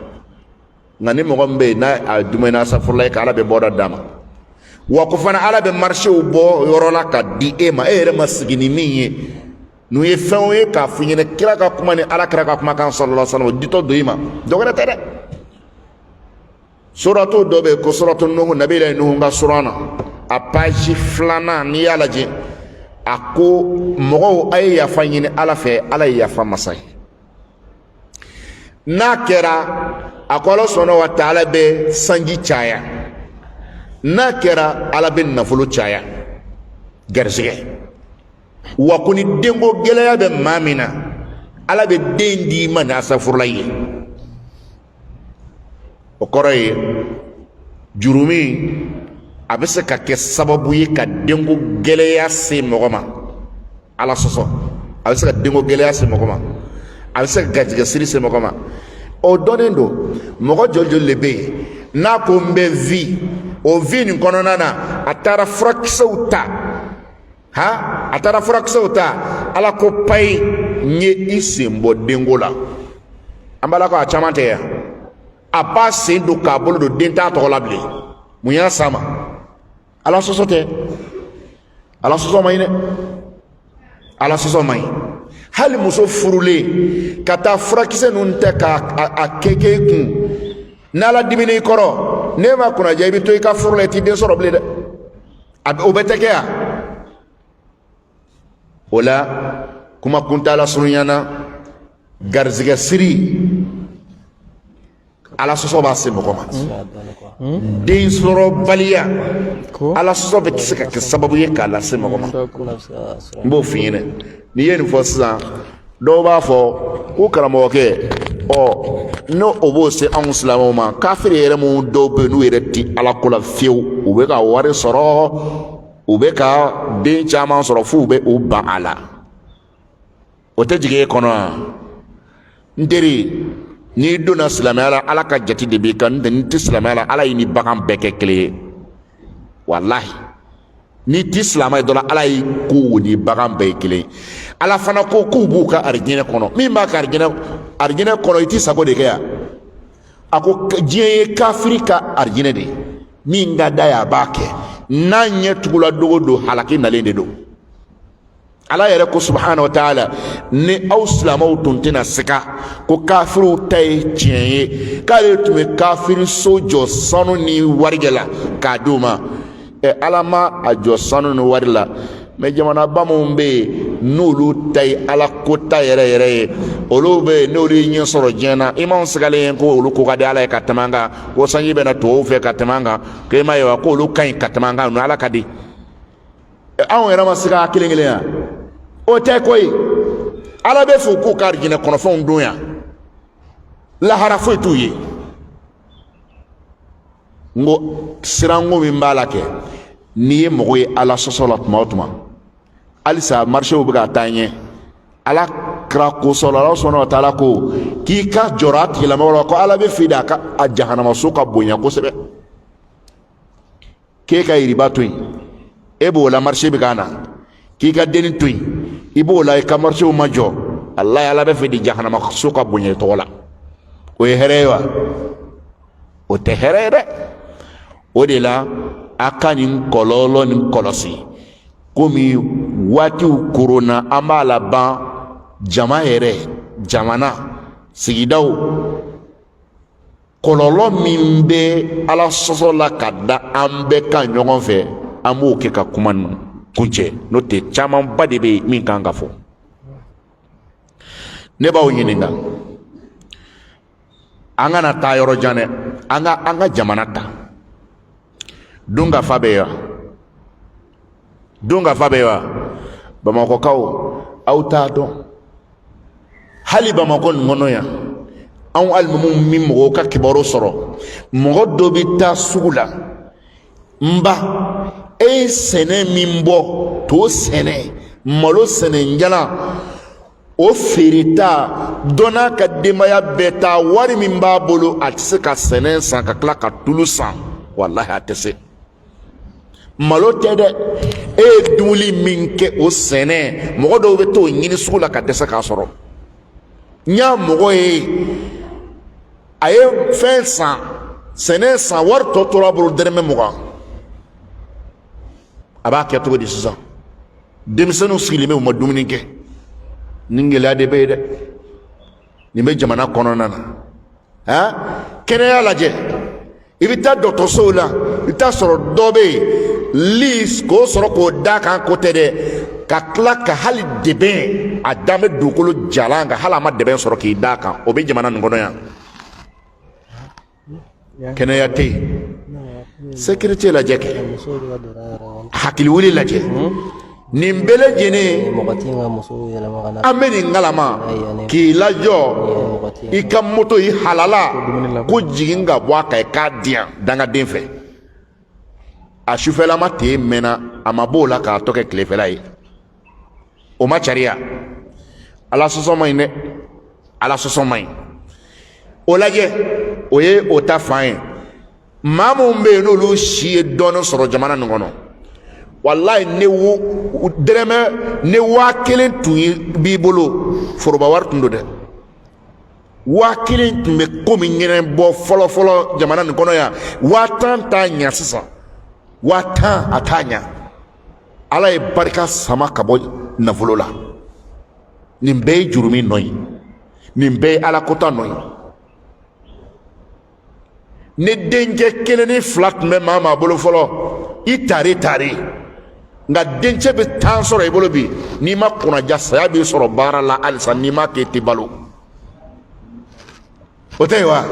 nka ni mɔgɔ min bɛ yen n'a a dumɛnna asafurula ye ka ala bɛ bɔda d'a ma wa ko fana ala bɛ marisew bɔ yɔrɔ la ka di e ma e yɛrɛ ma sigi ni min ye n'u ye fɛnw ye k'a fɔ i ɲɛna kira ka kuma ni ala kira ka kumakan sallallahu alaihi wasallam o ditɔ don i ma dɔ wɛrɛ tɛ dɛ suratu dɔ bɛ yen ko suratu nuhu nabila nuhu ka suran na a page filanan n'i y'a lajɛ a ko mɔgɔw a ye yafa ɲini ala fɛ ala ye yafa masa ye n'a kɛra a ko ala sɔnna wa taala bɛ sanji caya n'a kɛra ala bɛ nafolo caya garizigɛ wa ko ni denko gɛlɛya bɛ maa min na ala bɛ den d'i ma ni asafurula ye o kɔrɔ ye jurumi a bɛ se ka kɛ sababu ye ka denko gɛlɛya se mɔgɔ ma ala sɔsɔ a bɛ se ka denko gɛlɛya se mɔgɔ ma a bɛ se ka garijɛgɛ siri se mɔgɔ ma o dɔnnen don mɔgɔ joli joli de bɛ yen n'a ko n bɛ vi o vi nin kɔnɔna na a taara furakisɛw ta a taara furakisɛw ta ala ko payi n ye i sen bɔ denko la an b'a la ko a caman tɛ yan a b'a sen don k'a bolo don den t'a tɔgɔ la bilen mun y'a s'a ma ala sɔsɔ tɛ ala sɔsɔ man ɲi dɛ ala sɔsɔ man ɲi hali muso furulen ka taa furakisɛ ninnu tɛ k'a kɛ k'e kun n'ala dimina i kɔrɔ n'e ma kunnadiya i bɛ to i ka furu la i t'i den sɔrɔ bilen dɛ o bɛ tɛ kɛ yan o la kuma kuntala surunyana garizigɛ siri ala sɔsɔ b'a se mɔgɔ ma den sɔrɔ baliya ala sɔsɔ bɛ se ka kɛ sababu ye k'a lase mɔgɔ ma n b'o f'i ɲɛna n'i ye nin fɔ sisan dɔw b'a fɔ ko karamɔgɔkɛ n'o o b'o se anw silamɛw ma kafiri yɛrɛ mun dɔw bɛ yen n'u yɛrɛ ti ala ko la fiyewu u bɛ ka wari sɔrɔ u bɛ ka den caman sɔrɔ f'u bɛ u ban a la o tɛ jigin e kɔnɔ wa n teri n'i donna silamɛya la ala ka jate de b'i kan n'o tɛ n'i tɛ silamɛya la ala y'i ni bagan bɛɛ kɛ kelen ye walahi n'i tɛ silamɛ ye dɔrɔn ala y'i ko o ni bagan bɛɛ ye kelen ye ala fana ko k'u b'u ka arijinɛ kɔnɔ min b'a ka arijinɛ kɔnɔ i t'i sago de kɛ yan a ko diɲɛ ye kafiri ka arijinɛ de ye min ka d'a ye a b'a kɛ n'a ɲɛ tugula dogo don halaki nalen de don ala yɛrɛ ko subhanahu wa ta'ala ni aw silamaw tun tɛna sika ko kafiriw ta ye tiɲɛ ye k'ale tun bɛ kafiri so jɔ sanu ni warijɛ la k'a d'u ma ala ma a jɔ sanu ni wari la mais jamanaba minnu bɛ yen n'olu ta ye ala ko ta yɛrɛ yɛrɛ ye olu bɛ yen n'olu ye ɲɛ sɔrɔ diɲɛ na i m'anw sigalen ye ko olu ko ka di ala ye ka tɛmɛ an kan ko sanji bɛ na tubabuw fɛ ka tɛmɛ an kan ko i m'a ye wa ko olu ka ɲi ka tɛmɛ an kan n'ala ka di anw yɛrɛ ma se ka kelen kelen yan o tɛ koyi ala bɛ fɔ k'u ka arijinɛ kɔnɔfɛnw dun yan lahara foyi t'u ye n ko siranko min b'a la kɛ n'i ye mɔgɔ ye ala sɔsɔ la tuma o tuma halisa marchew bɛ ka taa ɲɛ ala kira kosɔn ala sɔnna ka taala ko k'i ka jɔrɔ a tigilamɔgɔ la ko ala bɛ fɛ de a jahanamaso ka bonya kosɛbɛ k'e ka yiriba to yen e b'o la marché bɛ ka na k'i ka denni to yen i b'o la i ka marchéw ma jɔ ala bɛ fɛ de jahanamaso ka bonya tɔgɔ la o ye hɛrɛ ye wa o tɛ hɛrɛ ye dɛ o de la a ka nin kɔlɔlɔ nin kɔlɔsi komi waatiw koronna an b'a laban jama yɛrɛ jamana sigidaw kɔlɔlɔ min bɛ ala sɔsɔ la ka da an bɛɛ kan ɲɔgɔn fɛ an b'o kɛ ka kuma kuncɛ n'o tɛ camanba de bɛ min kan ka fɔ ne b'aw ɲininka an kana taa yɔrɔ jan dɛ an ka jamana ta dunkafa bɛ yan dunkafa bɛ yan bamakɔkaw aw t'a dɔn hali bamakɔ nin kɔnɔ yan anw alimamuw min mɔgɔw ka kibaru sɔrɔ mɔgɔ dɔ bɛ taa sugu la n ba e ye sɛnɛ min bɔ to sɛnɛ malo sɛnɛjalan o feereta dɔ n'a ka denbaya bɛɛ ta wari min b'a bolo a tɛ se ka sɛnɛ san ka tila ka tulu san walahi a tɛ se malo tɛ dɛ e ye dumuni min kɛ o sɛnɛ mɔgɔ dɔw bɛ t'o ɲini sugu la ka dɛsɛ k'a sɔrɔ n y'a mɔgɔ ye a ye fɛn san sɛnɛ san wari tɔ tora a bolo dɛrɛmɛ 20 a b'a kɛ cogo di sisan denmisɛnninw sigilen bɛ u ma dumuni kɛ nin gɛlɛya de bɛ yen dɛ nin bɛ jamana kɔnɔna na kɛnɛya lajɛ i bɛ taa dɔgɔtɔrɔsow la i bɛ taa sɔrɔ dɔ bɛ yen lis k'o sɔrɔ k'o d'a kan ko tɛ dɛ ka tila ka hali dɛbɛn a dan bɛ dugukolo jalan kan hali a ma dɛbɛn sɔrɔ k'i d'a kan o bɛ jamana nin kɔnɔ yan kɛnɛya tɛ yen sécurité lajɛ kɛ hakiliwuli lajɛ nin bɛɛ lajɛlen an bɛ nin kalama k'i lajɔ i ka moto i halala ko jigin ka bɔ a kan i k'a diyan dangaden fɛ a sufɛlama t'e mɛnna a ma b'o la k'a tɔ kɛ tilefɛla ye o ma cariya ala sɔsɔ man ɲi dɛ ala sɔsɔ man ɲi o lajɛ o ye o ta fan ye maa minnu bɛ yen n'olu si ye dɔɔnin sɔrɔ jamana nin kɔnɔ walayi ne 1000 tun b'i bolo foroba wari tun don dɛ 1000 tun bɛ komi ɲɛnɛ bɔ fɔlɔ jamana nin kɔnɔ yan 10,000 t'a ɲɛ sisan 10,000 a t'a ɲɛ ala ye barika sama ka bɔ nafolo la nin bɛɛ ye jurumi nɔ ye nin bɛɛ ye ala kota nɔ ye ne denkɛ 1 ni 2 tun bɛ maa bolo fɔlɔ i tare nka dencɛ bɛ 10 sɔrɔ i bolo bi n'i ma kunnaja saya b'i sɔrɔ baara la halisa n'i ma kɛ i tɛ balo o tɛ yen wa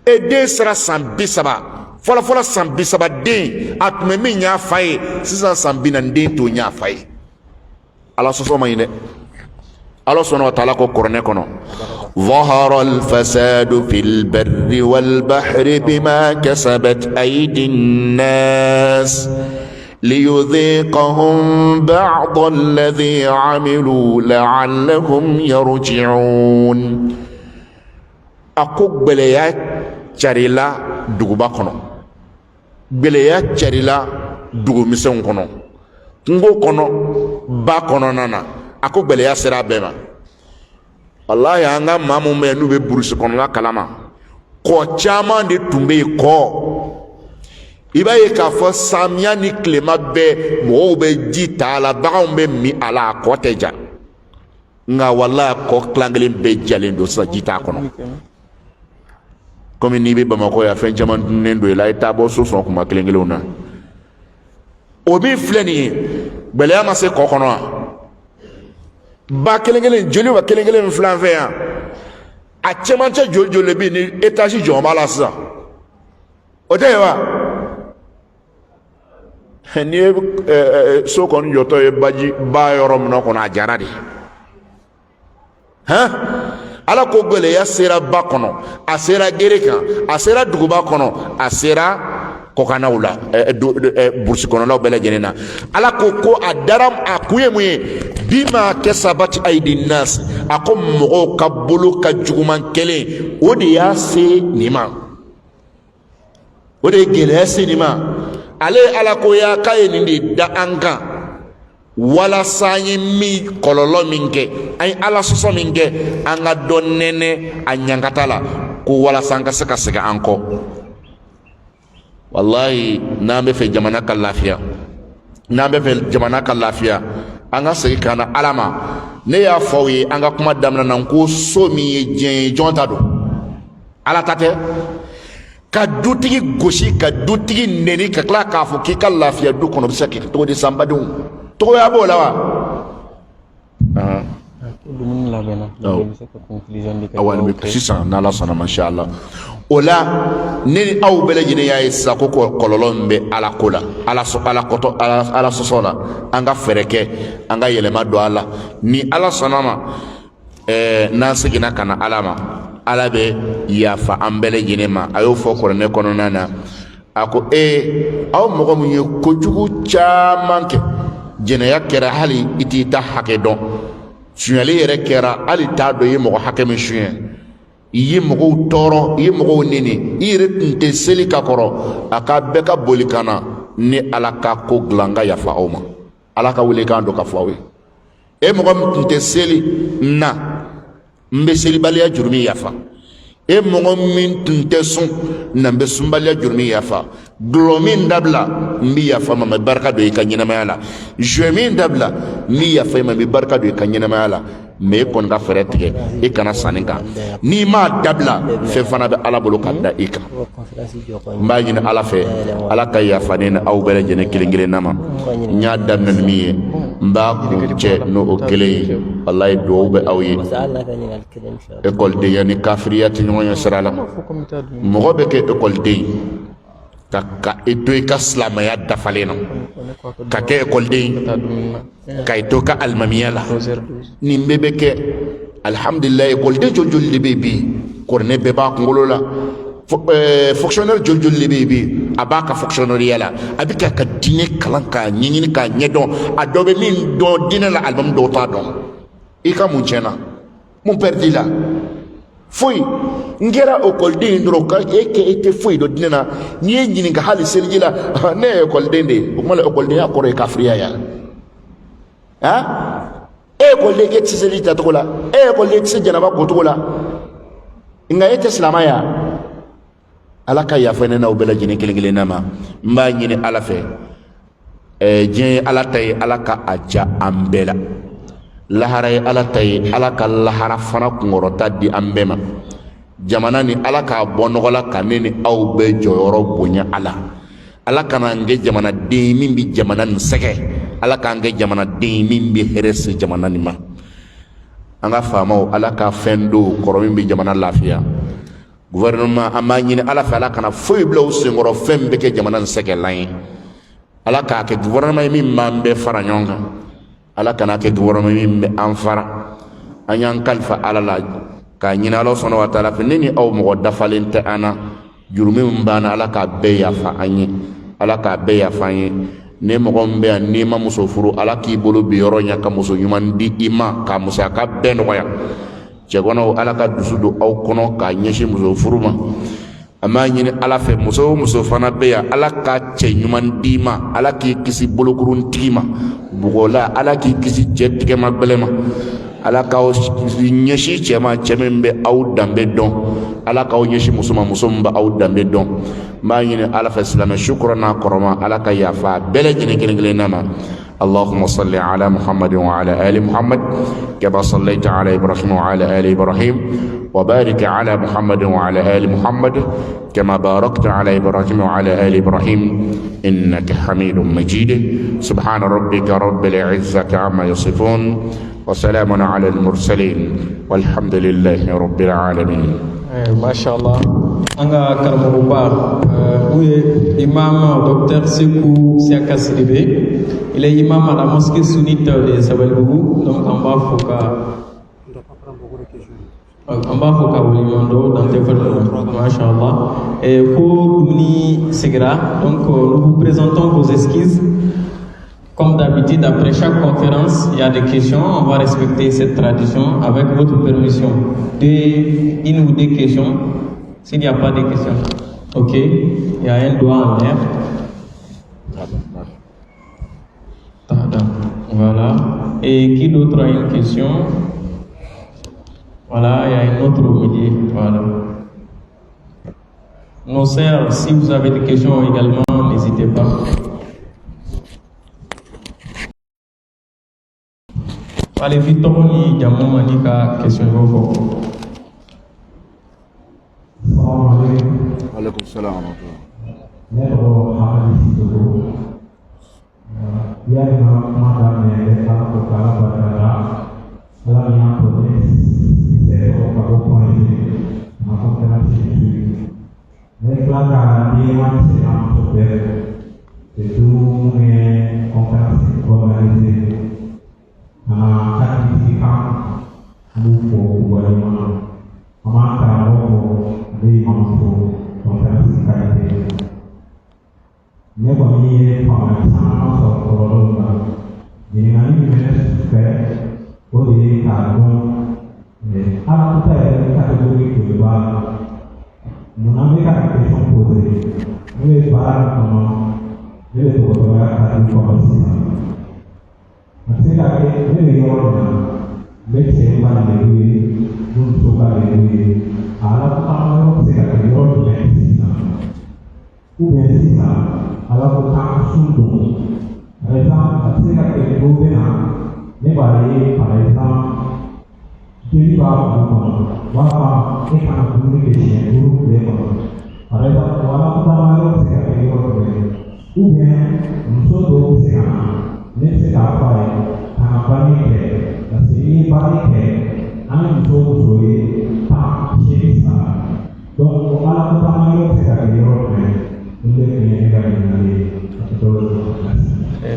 e den sera san 30 fɔlɔfɔlɔ san 30 den a tun bɛ min y'a fa ye sisan san 40 den t'o ɲ'a fa ye ala sɔsɔ man ɲi dɛ ala sɔnna wa taala ko kuranɛ kɔnɔ ظهر الفساد في البر والبحر بما كسبت أيدي الناس ليذيقهم بعض الذي عملوا لعلهم يرجعون أكو بليا تشاريلا دوغبا كونو بليا تشاريلا دوغ ميسون كونو نغو كونو با كونو نانا أكو بليا سرا بما Allah ya nga mamu me nu be burusi kono la kalama ko chama de tumbe ko i b'a ye k'a fɔ samiya ni tilema bɛɛ mɔgɔw bɛ ji ta a la baganw bɛ min a la a kɔ tɛ ja nka walahi kɔ kilan kelen bɛɛ jalen don sisan ji t'a kɔnɔ komi n'i bɛ bamakɔ yan fɛn caman dunnen don i la i t'a bɔ so sɔn kuma kelen kelenw na o min filɛ nin ye gɛlɛya ma se kɔ kɔnɔ wa ba kelen kelen joli ba kelen kelen min filɛ an fɛ yan a cɛmancɛ joli joli bɛ yen ni étage jɔn b'a la sisan o tɛ yen wa n'i ye so kɔni jɔtɔ ye baji ba yɔrɔ min kɔnɔ a jara de han ala ko gɛlɛya sera ba kɔnɔ a sera gere kan a sera duguba kɔnɔ a sera kɔkanaw la burusi kɔnɔnaw bɛɛ lajɛlen na ala ko a dara a kun ye mun ye bima kasabat aidi nas a ko mɔgɔw ka bolo ka juguman kelen o de y'a se nin ma o de ye gɛlɛya se nin ma ale ala ko ya k'a ye nin de da an kan walasa an ye min kɔlɔlɔ min kɛ an ye ala sɔsɔ min kɛ an ka dɔ nɛnɛ a ɲankata la ko walasa an ka se ka segin an kɔ wallahi n'an bɛ fɛ jamana ka lafiya n'an bɛ fɛ jamana ka lafiya an ka segin ka na ala ma ne y'a fɔ aw ye an ka kuma daminɛ na ko so min ye diɲɛ ye jɔn ta don ala ta tɛ ka dutigi gosi ka dutigi neni ka tila k'a fɔ k'i ka lafiya du kɔnɔ bɛ se k'i cogo di sanbadenw togoya b'o la wa sisan n'ala sɔnna masha Allah o la ne ni aw bɛɛ lajɛlen y'a ye sisan ko kɔlɔlɔ min bɛ ala ko la ala sɔsɔ la an ka fɛɛrɛ kɛ an ka yɛlɛma don a la ni ala sɔnna ma n'an seginna ka na ala ma ala bɛ yafa an bɛɛ lajɛlen ma a y'o fɔ kuranɛ kɔnɔna na a ko aw mɔgɔ min ye kojugu caman kɛ jɛnɛya kɛra hali i t'i ta hakɛ dɔn suɲɛli yɛrɛ kɛra hali t'a dɔn i ye mɔgɔ hakɛ min suɲɛ i ye mɔgɔw tɔɔrɔ i ye mɔgɔw neni i yɛrɛ tun tɛ seli ka kɔrɔ a ka bɛɛ ka boli ka na ni ala ka ko dilan ka yafa aw ma ala ka welekan dɔ ka fɔ aw ye mɔgɔ min tun tɛ seli na n bɛ selibaliya juru min yafa mɔgɔ min tun tɛ sun na n bɛ sunbaliya juru min yafa dulɔ min dabila n bɛ yafa ma n bɛ barika don i ka ɲɛnamaya la zuwe min dabila n bɛ yafa ma n bɛ barika don i ka ɲɛnamaya la mɛ e kɔni ka fɛɛrɛ tigɛ e kana sanni kan n'i m'a dabila fɛn fana bɛ ala bolo ka da i kan n b'a ɲini ala fɛ ala ka yafa ne ni aw bɛɛ lajɛlen kelen kelenna ma n y'a daminɛ ni min ye n b'a kun cɛ n'o kelen ye walayi duwawu bɛ aw ye ekɔlidenya ni kafiriya tɛ ɲɔgɔn ɲɛ sira la mɔgɔ bɛ kɛ ekɔliden ka i to i ka silamɛya dafalen na ka kɛ ekɔliden ka i to ka alimamiya la nin bɛɛ bɛ kɛ alihamdulilayi ekɔliden joli joli de bɛ yen bi kɔrɔnɛ bɛɛ b'a kunkolo la fonctionnaire joli joli de bɛ yen bi a b'a ka fonctionnaire la a bɛ ka diinɛ kalan k'a ɲɛɲini k'a ɲɛdɔn a dɔ bɛ min dɔn diinɛ la alimamu dɔw t'a dɔn i ka mun tiɲɛna mun pɛridi la foyi n kɛra ekɔliden dɔrɔn ka e tɛ foyi dɔn diinɛ na n'i ye ɲininka hali seliji la ne ye ekɔliden de ye o kuma la ekɔlidenya kɔrɔ ye kafiriya ya ekɔliden k'e tɛ se seliji tacogo la ekɔliden tɛ se janaba kocogo la nka e tɛ silamɛya ala ka yafa ne n'aw bɛɛ lajɛlen kelen kelenna ma n b'a ɲini ala fɛ diɲɛ ye ala ta ye ala ka a diya an bɛɛ la lahara ye ala ta ye ala ka lahara fana kunkɔrɔta di an bɛɛ ma jamana ni ala k'a bɔ nɔgɔ la ka ne ni aw bɛɛ jɔyɔrɔ bonya a la ala kana n kɛ jamanaden min bɛ jamana nin sɛgɛ ala k'an kɛ jamanaden min bɛ hɛrɛ se jamana nin ma an ka faamaw ala ka fɛn do kɔrɔ min bɛ jamana lafiya gouvernement an b'a ɲini ala fɛ ala kana foyi bila u senkɔrɔ fɛn bɛ kɛ jamana nin sɛgɛlan ye ala k'a kɛ gouvernement ye min b'an bɛɛ fara ɲɔgɔn kan ala kana kɛ gouvernement min bɛ an fara an y'an kalifa ala la k'a ɲini ala sɔnna wa taala fɛ ne ni aw mɔgɔ dafalen tɛ an na juru min b'an na ala k'a bɛɛ yafa an ye ala k'a bɛɛ yafa an ye ne mɔgɔ min bɛ yan n'i ma muso furu ala k'i bolo bi yɔrɔ ɲɛ ka muso ɲuman di i ma ka musaka bɛɛ nɔgɔya cɛkɔnɔw ala ka dusu don aw kɔnɔ k'a ɲɛsin muso furu ma an b'a ɲini ala fɛ muso o muso fana bɛ yan ala ka cɛ ɲuman d'i ma ala k'i kisi bolokuruntigi ma bugɔla ala k'i kisi cɛ tigɛma gbɛlɛ ma ala k'aw ɲɛsi cɛma cɛ min bɛ aw danbe dɔn ala k'aw ɲɛsi muso ma muso min bɛ aw danbe dɔn n b'a ɲini ala fɛ silamɛ su kɔrɔ n'a kɔrɔma ala ka yafa bɛɛ lajɛlen kelen kelenna ma اللهم صل على محمد وعلى آل محمد كما صليت على إبراهيم وعلى آل إبراهيم وبارك على محمد وعلى آل محمد كما باركت على إبراهيم وعلى آل إبراهيم إنك حميد مجيد سبحان ربك رب العزة عما يصفون وسلام على المرسلين والحمد لله رب العالمين. ما شاء الله. Anga Karamoba, où est imam docteur Sekou Siaka Sidibé. Il est imam à la mosquée sunnite de Sabelbougou. Donc en bas, faut qu'à Olimando, dans tes formes, Masha'Allah. Et pour Douni Segra, donc nous vous présentons vos esquisses. Comme d'habitude, après chaque conférence, il y a des questions. On va respecter cette tradition avec votre permission. Une ou deux questions. S'il n'y a pas de questions, ok. Il y a un doigt en l'air. Voilà. Et qui d'autre a une question? Voilà, il y a une autre au milieu. Voilà. Nos sœurs, si vous avez des questions également, n'hésitez pas. Allez, vite, on y a question. عليكم السلام ورحمة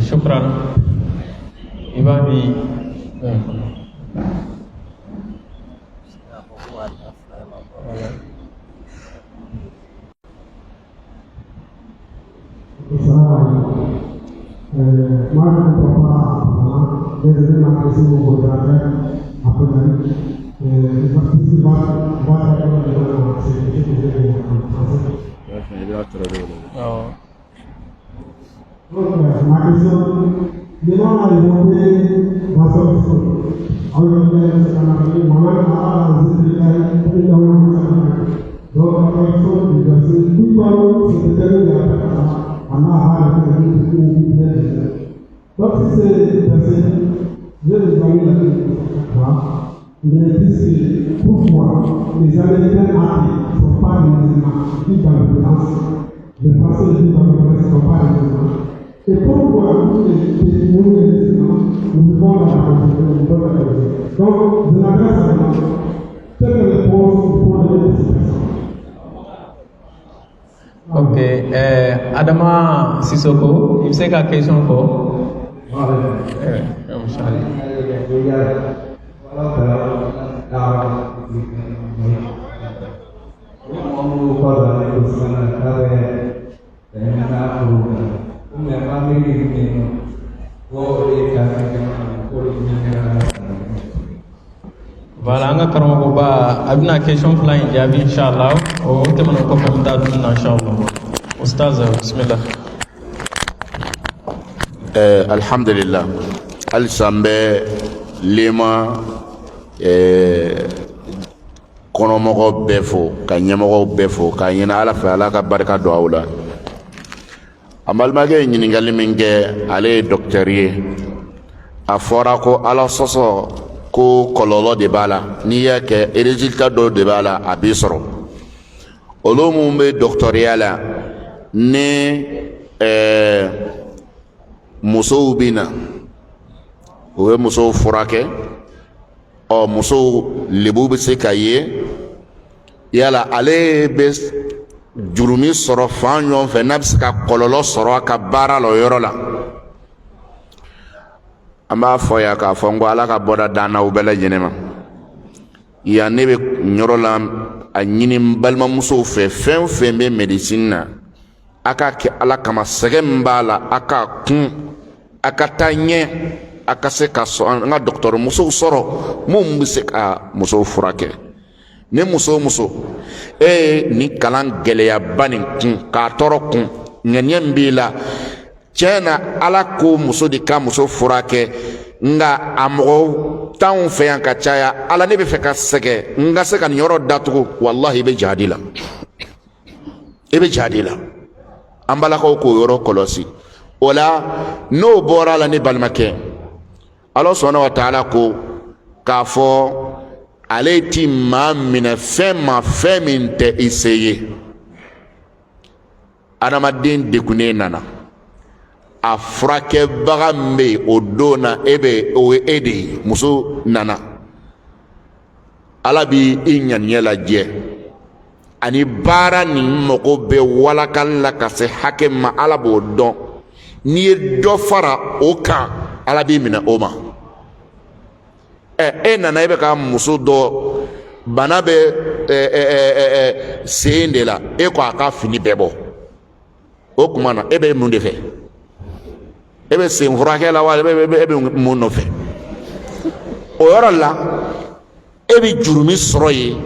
شكرا. Ibadi. Ok, Adama Sissoko, il sait quelle question pour Voilà, on a carrément une question plein de Inch'Allah. On te demande encore comme ça, Inch'Allah. Oustaz, bismillah. Alhamdulillah. Al-Sambe, Lima, kɔnɔmɔgɔ bɛɛ fo ka ɲɛmɔgɔw bɛɛ fo ka ɲini ala fɛ ala ka barika don aw la a balimakɛ ye ɲininkali min kɛ ale ye dɔkitɛri ye a fɔra ko ala sɔsɔ ko kɔlɔlɔ de b'a la n'i y'a kɛ résultat dɔ de b'a la a b'i sɔrɔ olu mun bɛ dɔkitɛriya la ni musow bɛ na u bɛ musow furakɛ musow lebu bɛ se ka ye yala ale bɛ jurumi sɔrɔ fan ɲɔgɔn fɛ n'a bɛ se ka kɔlɔlɔ sɔrɔ a ka baara la o yɔrɔ la an b'a fɔ yan k'a fɔ n ko ala ka bɔda d'an n'aw bɛɛ lajɛlen ma yan ne bɛ yɔrɔ la a ɲini n balimamusow fɛ fɛn o fɛn bɛ médecine na a ka kɛ ala kama sɛgɛn min b'a la a ka kun a ka taa ɲɛ a ka se ka an ka dɔgɔtɔrɔ musow sɔrɔ mun bɛ se ka musow furakɛ ni muso o muso e ye nin kalan gɛlɛyaba nin kun k'a tɔɔrɔ kun ŋaniya min b'i la tiɲɛ na ala ko muso de ka muso furakɛ nka a mɔgɔ t'anw fɛ yan ka caya ala ne bɛ fɛ ka sɛgɛn n ka se ka nin yɔrɔ datugu walahi i bɛ jadi la i bɛ jadi la an balakaw k'o yɔrɔ kɔlɔsi o la n'o bɔra la ne balimakɛ ala sɔnna wa taala ko k'a fɔ ale ti maa minɛ fɛn ma fɛn min tɛ i se ye adamaden degunnen nana a furakɛbaga min bɛ yen o don na o ye e de ye muso nana ala b'i ŋaniya lajɛ ani baara nin mago bɛ walakali la ka se hakɛ ma ala b'o dɔn n'i ye dɔ fara o kan ala b'i minɛ o ma e nana e bɛ ka muso dɔ bana bɛ sen de la e ko a ka fini bɛɛ bɔ o tuma na e bɛ mun de fɛ e bɛ sen furakɛ la wa e bɛ mun nɔfɛ o yɔrɔ la e bɛ jurumi sɔrɔ yen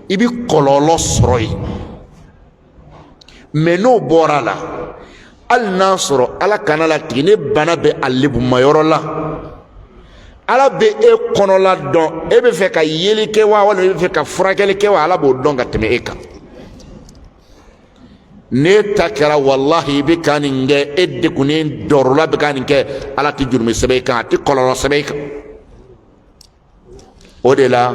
i bɛ kɔlɔlɔ sɔrɔ yen mɛ n'o bɔra la hali n'a sɔrɔ ala kana latigɛ ne bana bɛ a lebuma yɔrɔ la ala bɛ e kɔnɔla dɔn e bɛ fɛ ka yeli kɛ wa walima e bɛ fɛ ka furakɛli kɛ wa ala b'o dɔn ka tɛmɛ e kan ne ta kɛra walahi i bɛ ka nin kɛ e degunnen dɔrɔla bɛ ka nin kɛ ala tɛ jurumi sɛbɛn i kan a tɛ kɔlɔlɔ sɛbɛn i kan o de la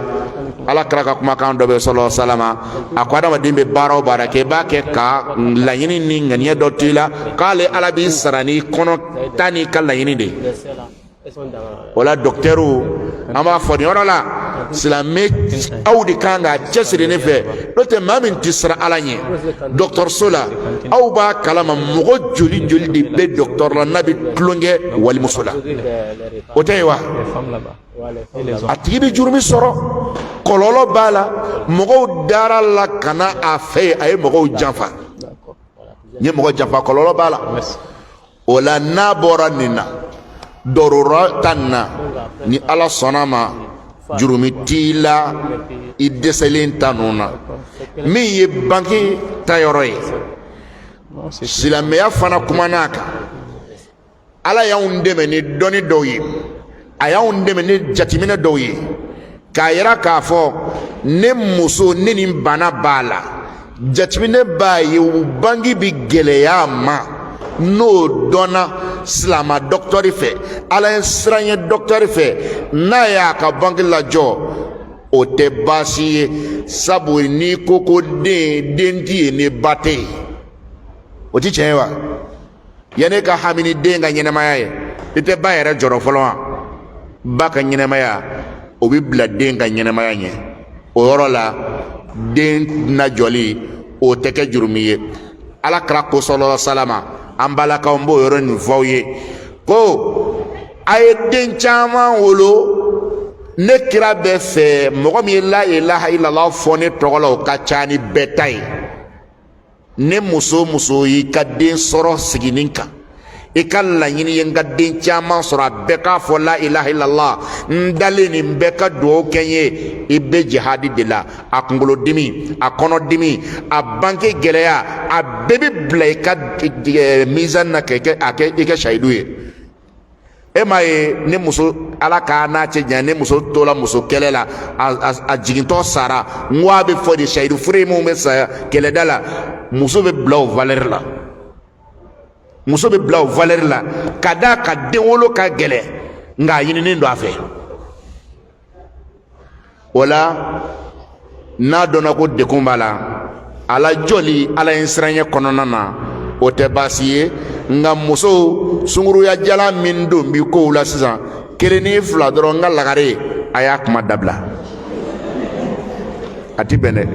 ala kɛra ka kumakan dɔ bɛ sɔlɔ salama a ko adamaden bɛ baara o baara kɛ i b'a kɛ ka laɲini ni ŋaniya dɔ to i la k'ale ala b'i sara n'i kɔnɔ ta n'i ka laɲini de o la dɔkitɛriw an b'a fɔ nin yɔrɔ la silamɛ aw de kan ka cɛsiri ne fɛ n'o tɛ maa min tɛ siran ala ɲɛ dɔkitɔriso la aw b'a kalama mɔgɔ joli joli de bɛ dɔkitɔri la n'a bɛ tulonkɛ walimuso la o tɛ yen wa a tigi bɛ jurumi sɔrɔ kɔlɔlɔ b'a la mɔgɔw dara la ka na a fɛ yen a ye mɔgɔw janfa n ye mɔgɔ janfa kɔlɔlɔ b'a la o la n'a bɔra nin na dɔrɔrɔ ta nin na ni ala sɔnna ma jurumi t'i la i dɛsɛlen ta ninnu na min ye banki ta yɔrɔ ye silamɛya fana kumana a kan ala y'anw dɛmɛ ni dɔnni dɔw ye a y'anw dɛmɛ ni jateminɛ dɔw ye k'a yira k'a fɔ ne muso ne nin bana b'a la jateminɛ b'a ye bangi bi gɛlɛya ma n'o dɔnna silama dɔkitɔri fɛ ala ye siran ye dɔkitɔri fɛ n'a y'a ka banki lajɔ o tɛ baasi ye sabu n'i ko ko den t'i ye ni ba tɛ yen o ti tiɲɛ ye wa yanni ka hami ni den ka ɲɛnɛmaya ye i tɛ ba yɛrɛ jɔrɔ fɔlɔ wa ba ka ɲɛnɛmaya o bɛ bila den ka ɲɛnɛmaya ɲɛ o yɔrɔ la den najɔli o tɛ kɛ jurumi ye ala kɛra ko sɔlɔ salama an balakaw n b'o yɔrɔ nin fɔ aw ye ko a ye den caman wolo ne kira bɛ fɛ mɔgɔ min ye la ilaha illallah fɔ ne tɔgɔ la o ka ca ni bɛɛ ta ye ne muso muso y'i ka den sɔrɔ siginin kan i ka laɲini ye n ka den caman sɔrɔ a bɛɛ k'a fɔ la ilaha illallah n dalen nin bɛɛ ka dugawu kɛ n ye i bɛ jihadi de la a kunkolodimi a kɔnɔdimi a bange gɛlɛya a bɛɛ bɛ bila i ka mizani na i kɛ shahidu ye e ma ye ne muso ala ka n'a cɛ jan ne muso tola muso kɛlɛ la a jigintɔ sara n ko a bɛ fɔ de sayidu fure minnu bɛ saya kɛlɛda la muso bɛ bila o valeur la muso bɛ bila o valeur la ka da ka den wolo ka gɛlɛ nka a ɲininen don a fɛ o la n'a dɔnna ko degun b'a la ala jɔli ala ye siranya kɔnɔna na o tɛ baasi ye nka muso sunguruya jala min don bi kow la sisan kelen ni fila dɔrɔn n ka lagare a y'a kuma dabila a ti bɛn dɛ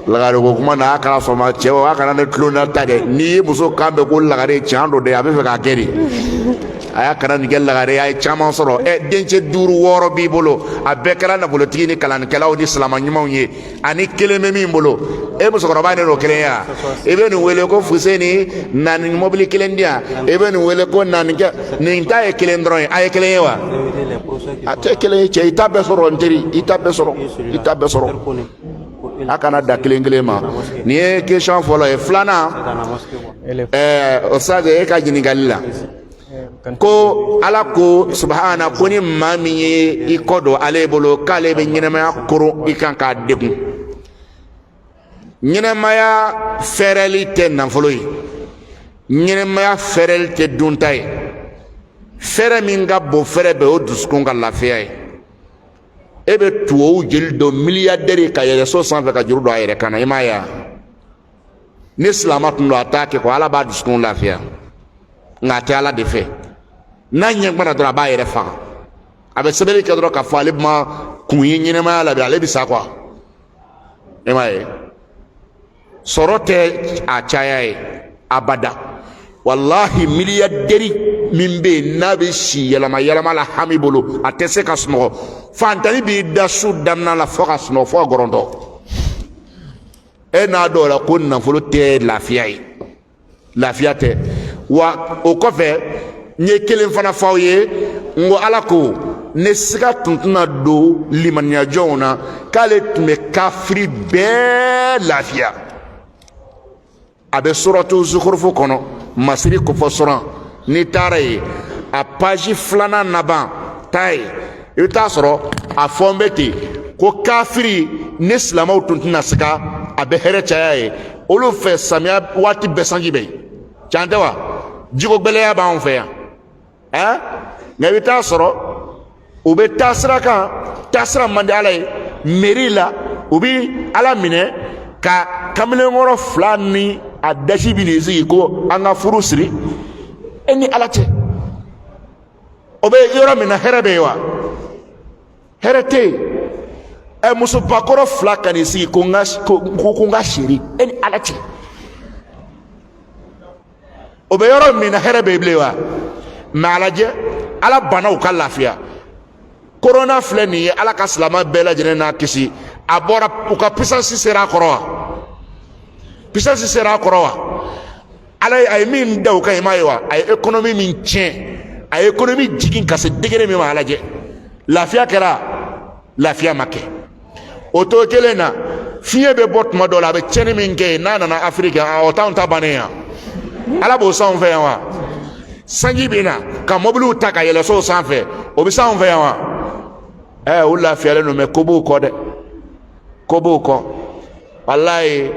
lagare ko kuma na a kana sɔn ma cɛ o a kana ne tulo na ta dɛ n'i ye muso kan bɛ ko lagare tiɲɛ don dɛ a bɛ fɛ k'a kɛ de a y'a kana nin kɛ lagare a ye caman sɔrɔ dencɛ 5 6 b'i bolo a bɛɛ kɛra nafolotigi ni kalanikɛlaw ni silama ɲumanw ye ani kelen bɛ min bolo musokɔrɔba ne n'o kelen ye wa i bɛ nin wele ko Fuseni naani mobili kelen di yan i bɛ nin wele ko naani kɛ nin ta ye kelen dɔrɔn ye a ye kelen ye wa a tɛ kelen ye cɛ i ta bɛɛ sɔrɔ n teri i ta bɛɛ sɔrɔ i ta bɛɛ sɔrɔ a kana da kelen kelen ma nin ye question fɔlɔ ye filanan o sage e ka ɲininkali la ko ala ko subhana ko ni maa min ye i kɔ don ale bolo k'ale bɛ ɲɛnamaya koron i kan k'a degun ɲɛnamaya fɛrɛli tɛ nafolo ye ɲɛnamaya fɛrɛli tɛ dunta ye fɛrɛ min ka bon fɛrɛ bɛɛ o dusukun ka lafiya ye e bɛ tuwawu jeli don miliyardɛri ka yɛlɛ so sanfɛ ka juru don a yɛrɛ kan na i m'a ye wa ni silama tun don a t'a kɛ ko ala b'a dusukun lafiya nka a tɛ ala de fɛ n'a ɲɛ gbana dɔrɔn a b'a yɛrɛ faga a bɛ sɛbɛnni kɛ dɔrɔn k'a fɔ ale ma kun ye ɲɛnamaya la bi ale bɛ sa quoi i m'a ye sɔrɔ tɛ a caya ye abada wallahi miliyardɛri min bɛ yen n'a bɛ si yɛlɛma yɛlɛma la hami bolo a tɛ se ka sunɔgɔ fantani b'i da su daminɛ la fo ka sunɔgɔ fo ka gɔrɔntɔ e n'a dɔw la ko nafolo tɛ lafiya ye lafiya tɛ wa o kɔfɛ n ye kelen fana f'aw ye n ko ala ko ne siga tun tɛna don limaniyajɔnw na k'ale tun bɛ kafiri bɛɛ lafiya a bɛ suratu zukurufu kɔnɔ masiri kofɔ sɔrɔ n'i taara ye a paji filanan laban taa ye i bɛ taa sɔrɔ a fɔ n bɛ ten ko kafiri ni silamɛw tun tɛna siga a bɛ hɛrɛ caya ye olu fɛ samiya waati bɛɛ sanji bɛ yen can tɛ wa jiko gɛlɛya b'anw fɛ yan nka i bɛ taa sɔrɔ u bɛ taa sira kan taasira man di ala ye mairie la u bɛ ala minɛ ka kamalenkɔrɔ 2 ni a dasi bɛ nin sigi ko an ka furu siri e ni ala cɛ o bɛ yɔrɔ min na hɛrɛ bɛ yen wa hɛrɛ tɛ yen musobakɔrɔ 2 ka nin sigi ko n ka siri e ni ala cɛ o bɛ yɔrɔ min na hɛrɛ bɛ yen bilen wa mɛ a lajɛ ala banaw ka lafiya korona filɛ nin ye ala ka silama bɛɛ lajɛlen n'a kisi a bɔra u ka puissance sera a kɔrɔ wa puissance sera a kɔrɔ wa ala a ye min da u kan i m'a ye wa a ye économie min tiɲɛ a ye économie jigin ka se degré min ma a lajɛ lafiya kɛra lafiya ma kɛ o to kelen na fiɲɛ bɛ bɔ tuma dɔw la a bɛ tiɲɛni min kɛ n'a nana Afrique o t'anw ta bannen yan ala b'o s'anw fɛ yan wa sanji bɛ na ka mobiliw ta ka yɛlɛ so sanfɛ o bɛ s'anw fɛ yan wa o lafiyalen don mɛ ko b'o kɔ dɛ ko b'o kɔ walayi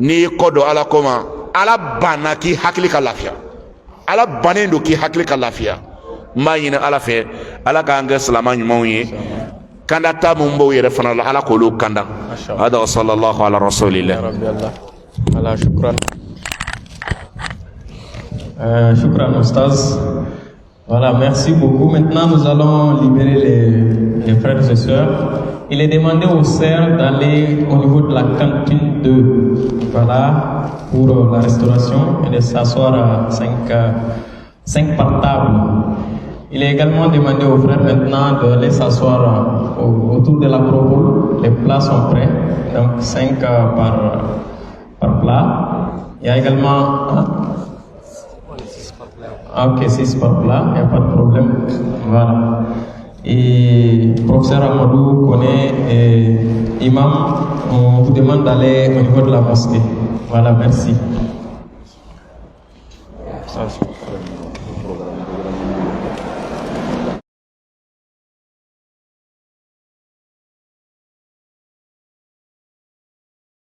n'i y'i kɔ don ala ko ma ala banna k'i hakili ka lafiya ala bannen don k'i hakili ka lafiya n b'a ɲini ala fɛ ala k'an kɛ silama ɲumanw ye kanda ta mun b'o yɛrɛ fana la ala k'olu kanda hada wa sallallahu ala rasulillah ala shukran shukran Oustaz. Voilà, merci beaucoup. Maintenant, nous allons libérer les frères et sœurs. Il est demandé aux sœurs d'aller au niveau de la cantine 2, voilà, pour la restauration et de s'asseoir à 5 par table. Il est également demandé aux frères maintenant d'aller s'asseoir autour de la propole. Les plats sont prêts, donc 5 par plat. Il y a également... Ok, 6 par plat, il n'y a pas de problème. Voilà. Et professeur Amadou connaît imam, on vous demande d'aller au niveau de la mosquée. Voilà, merci.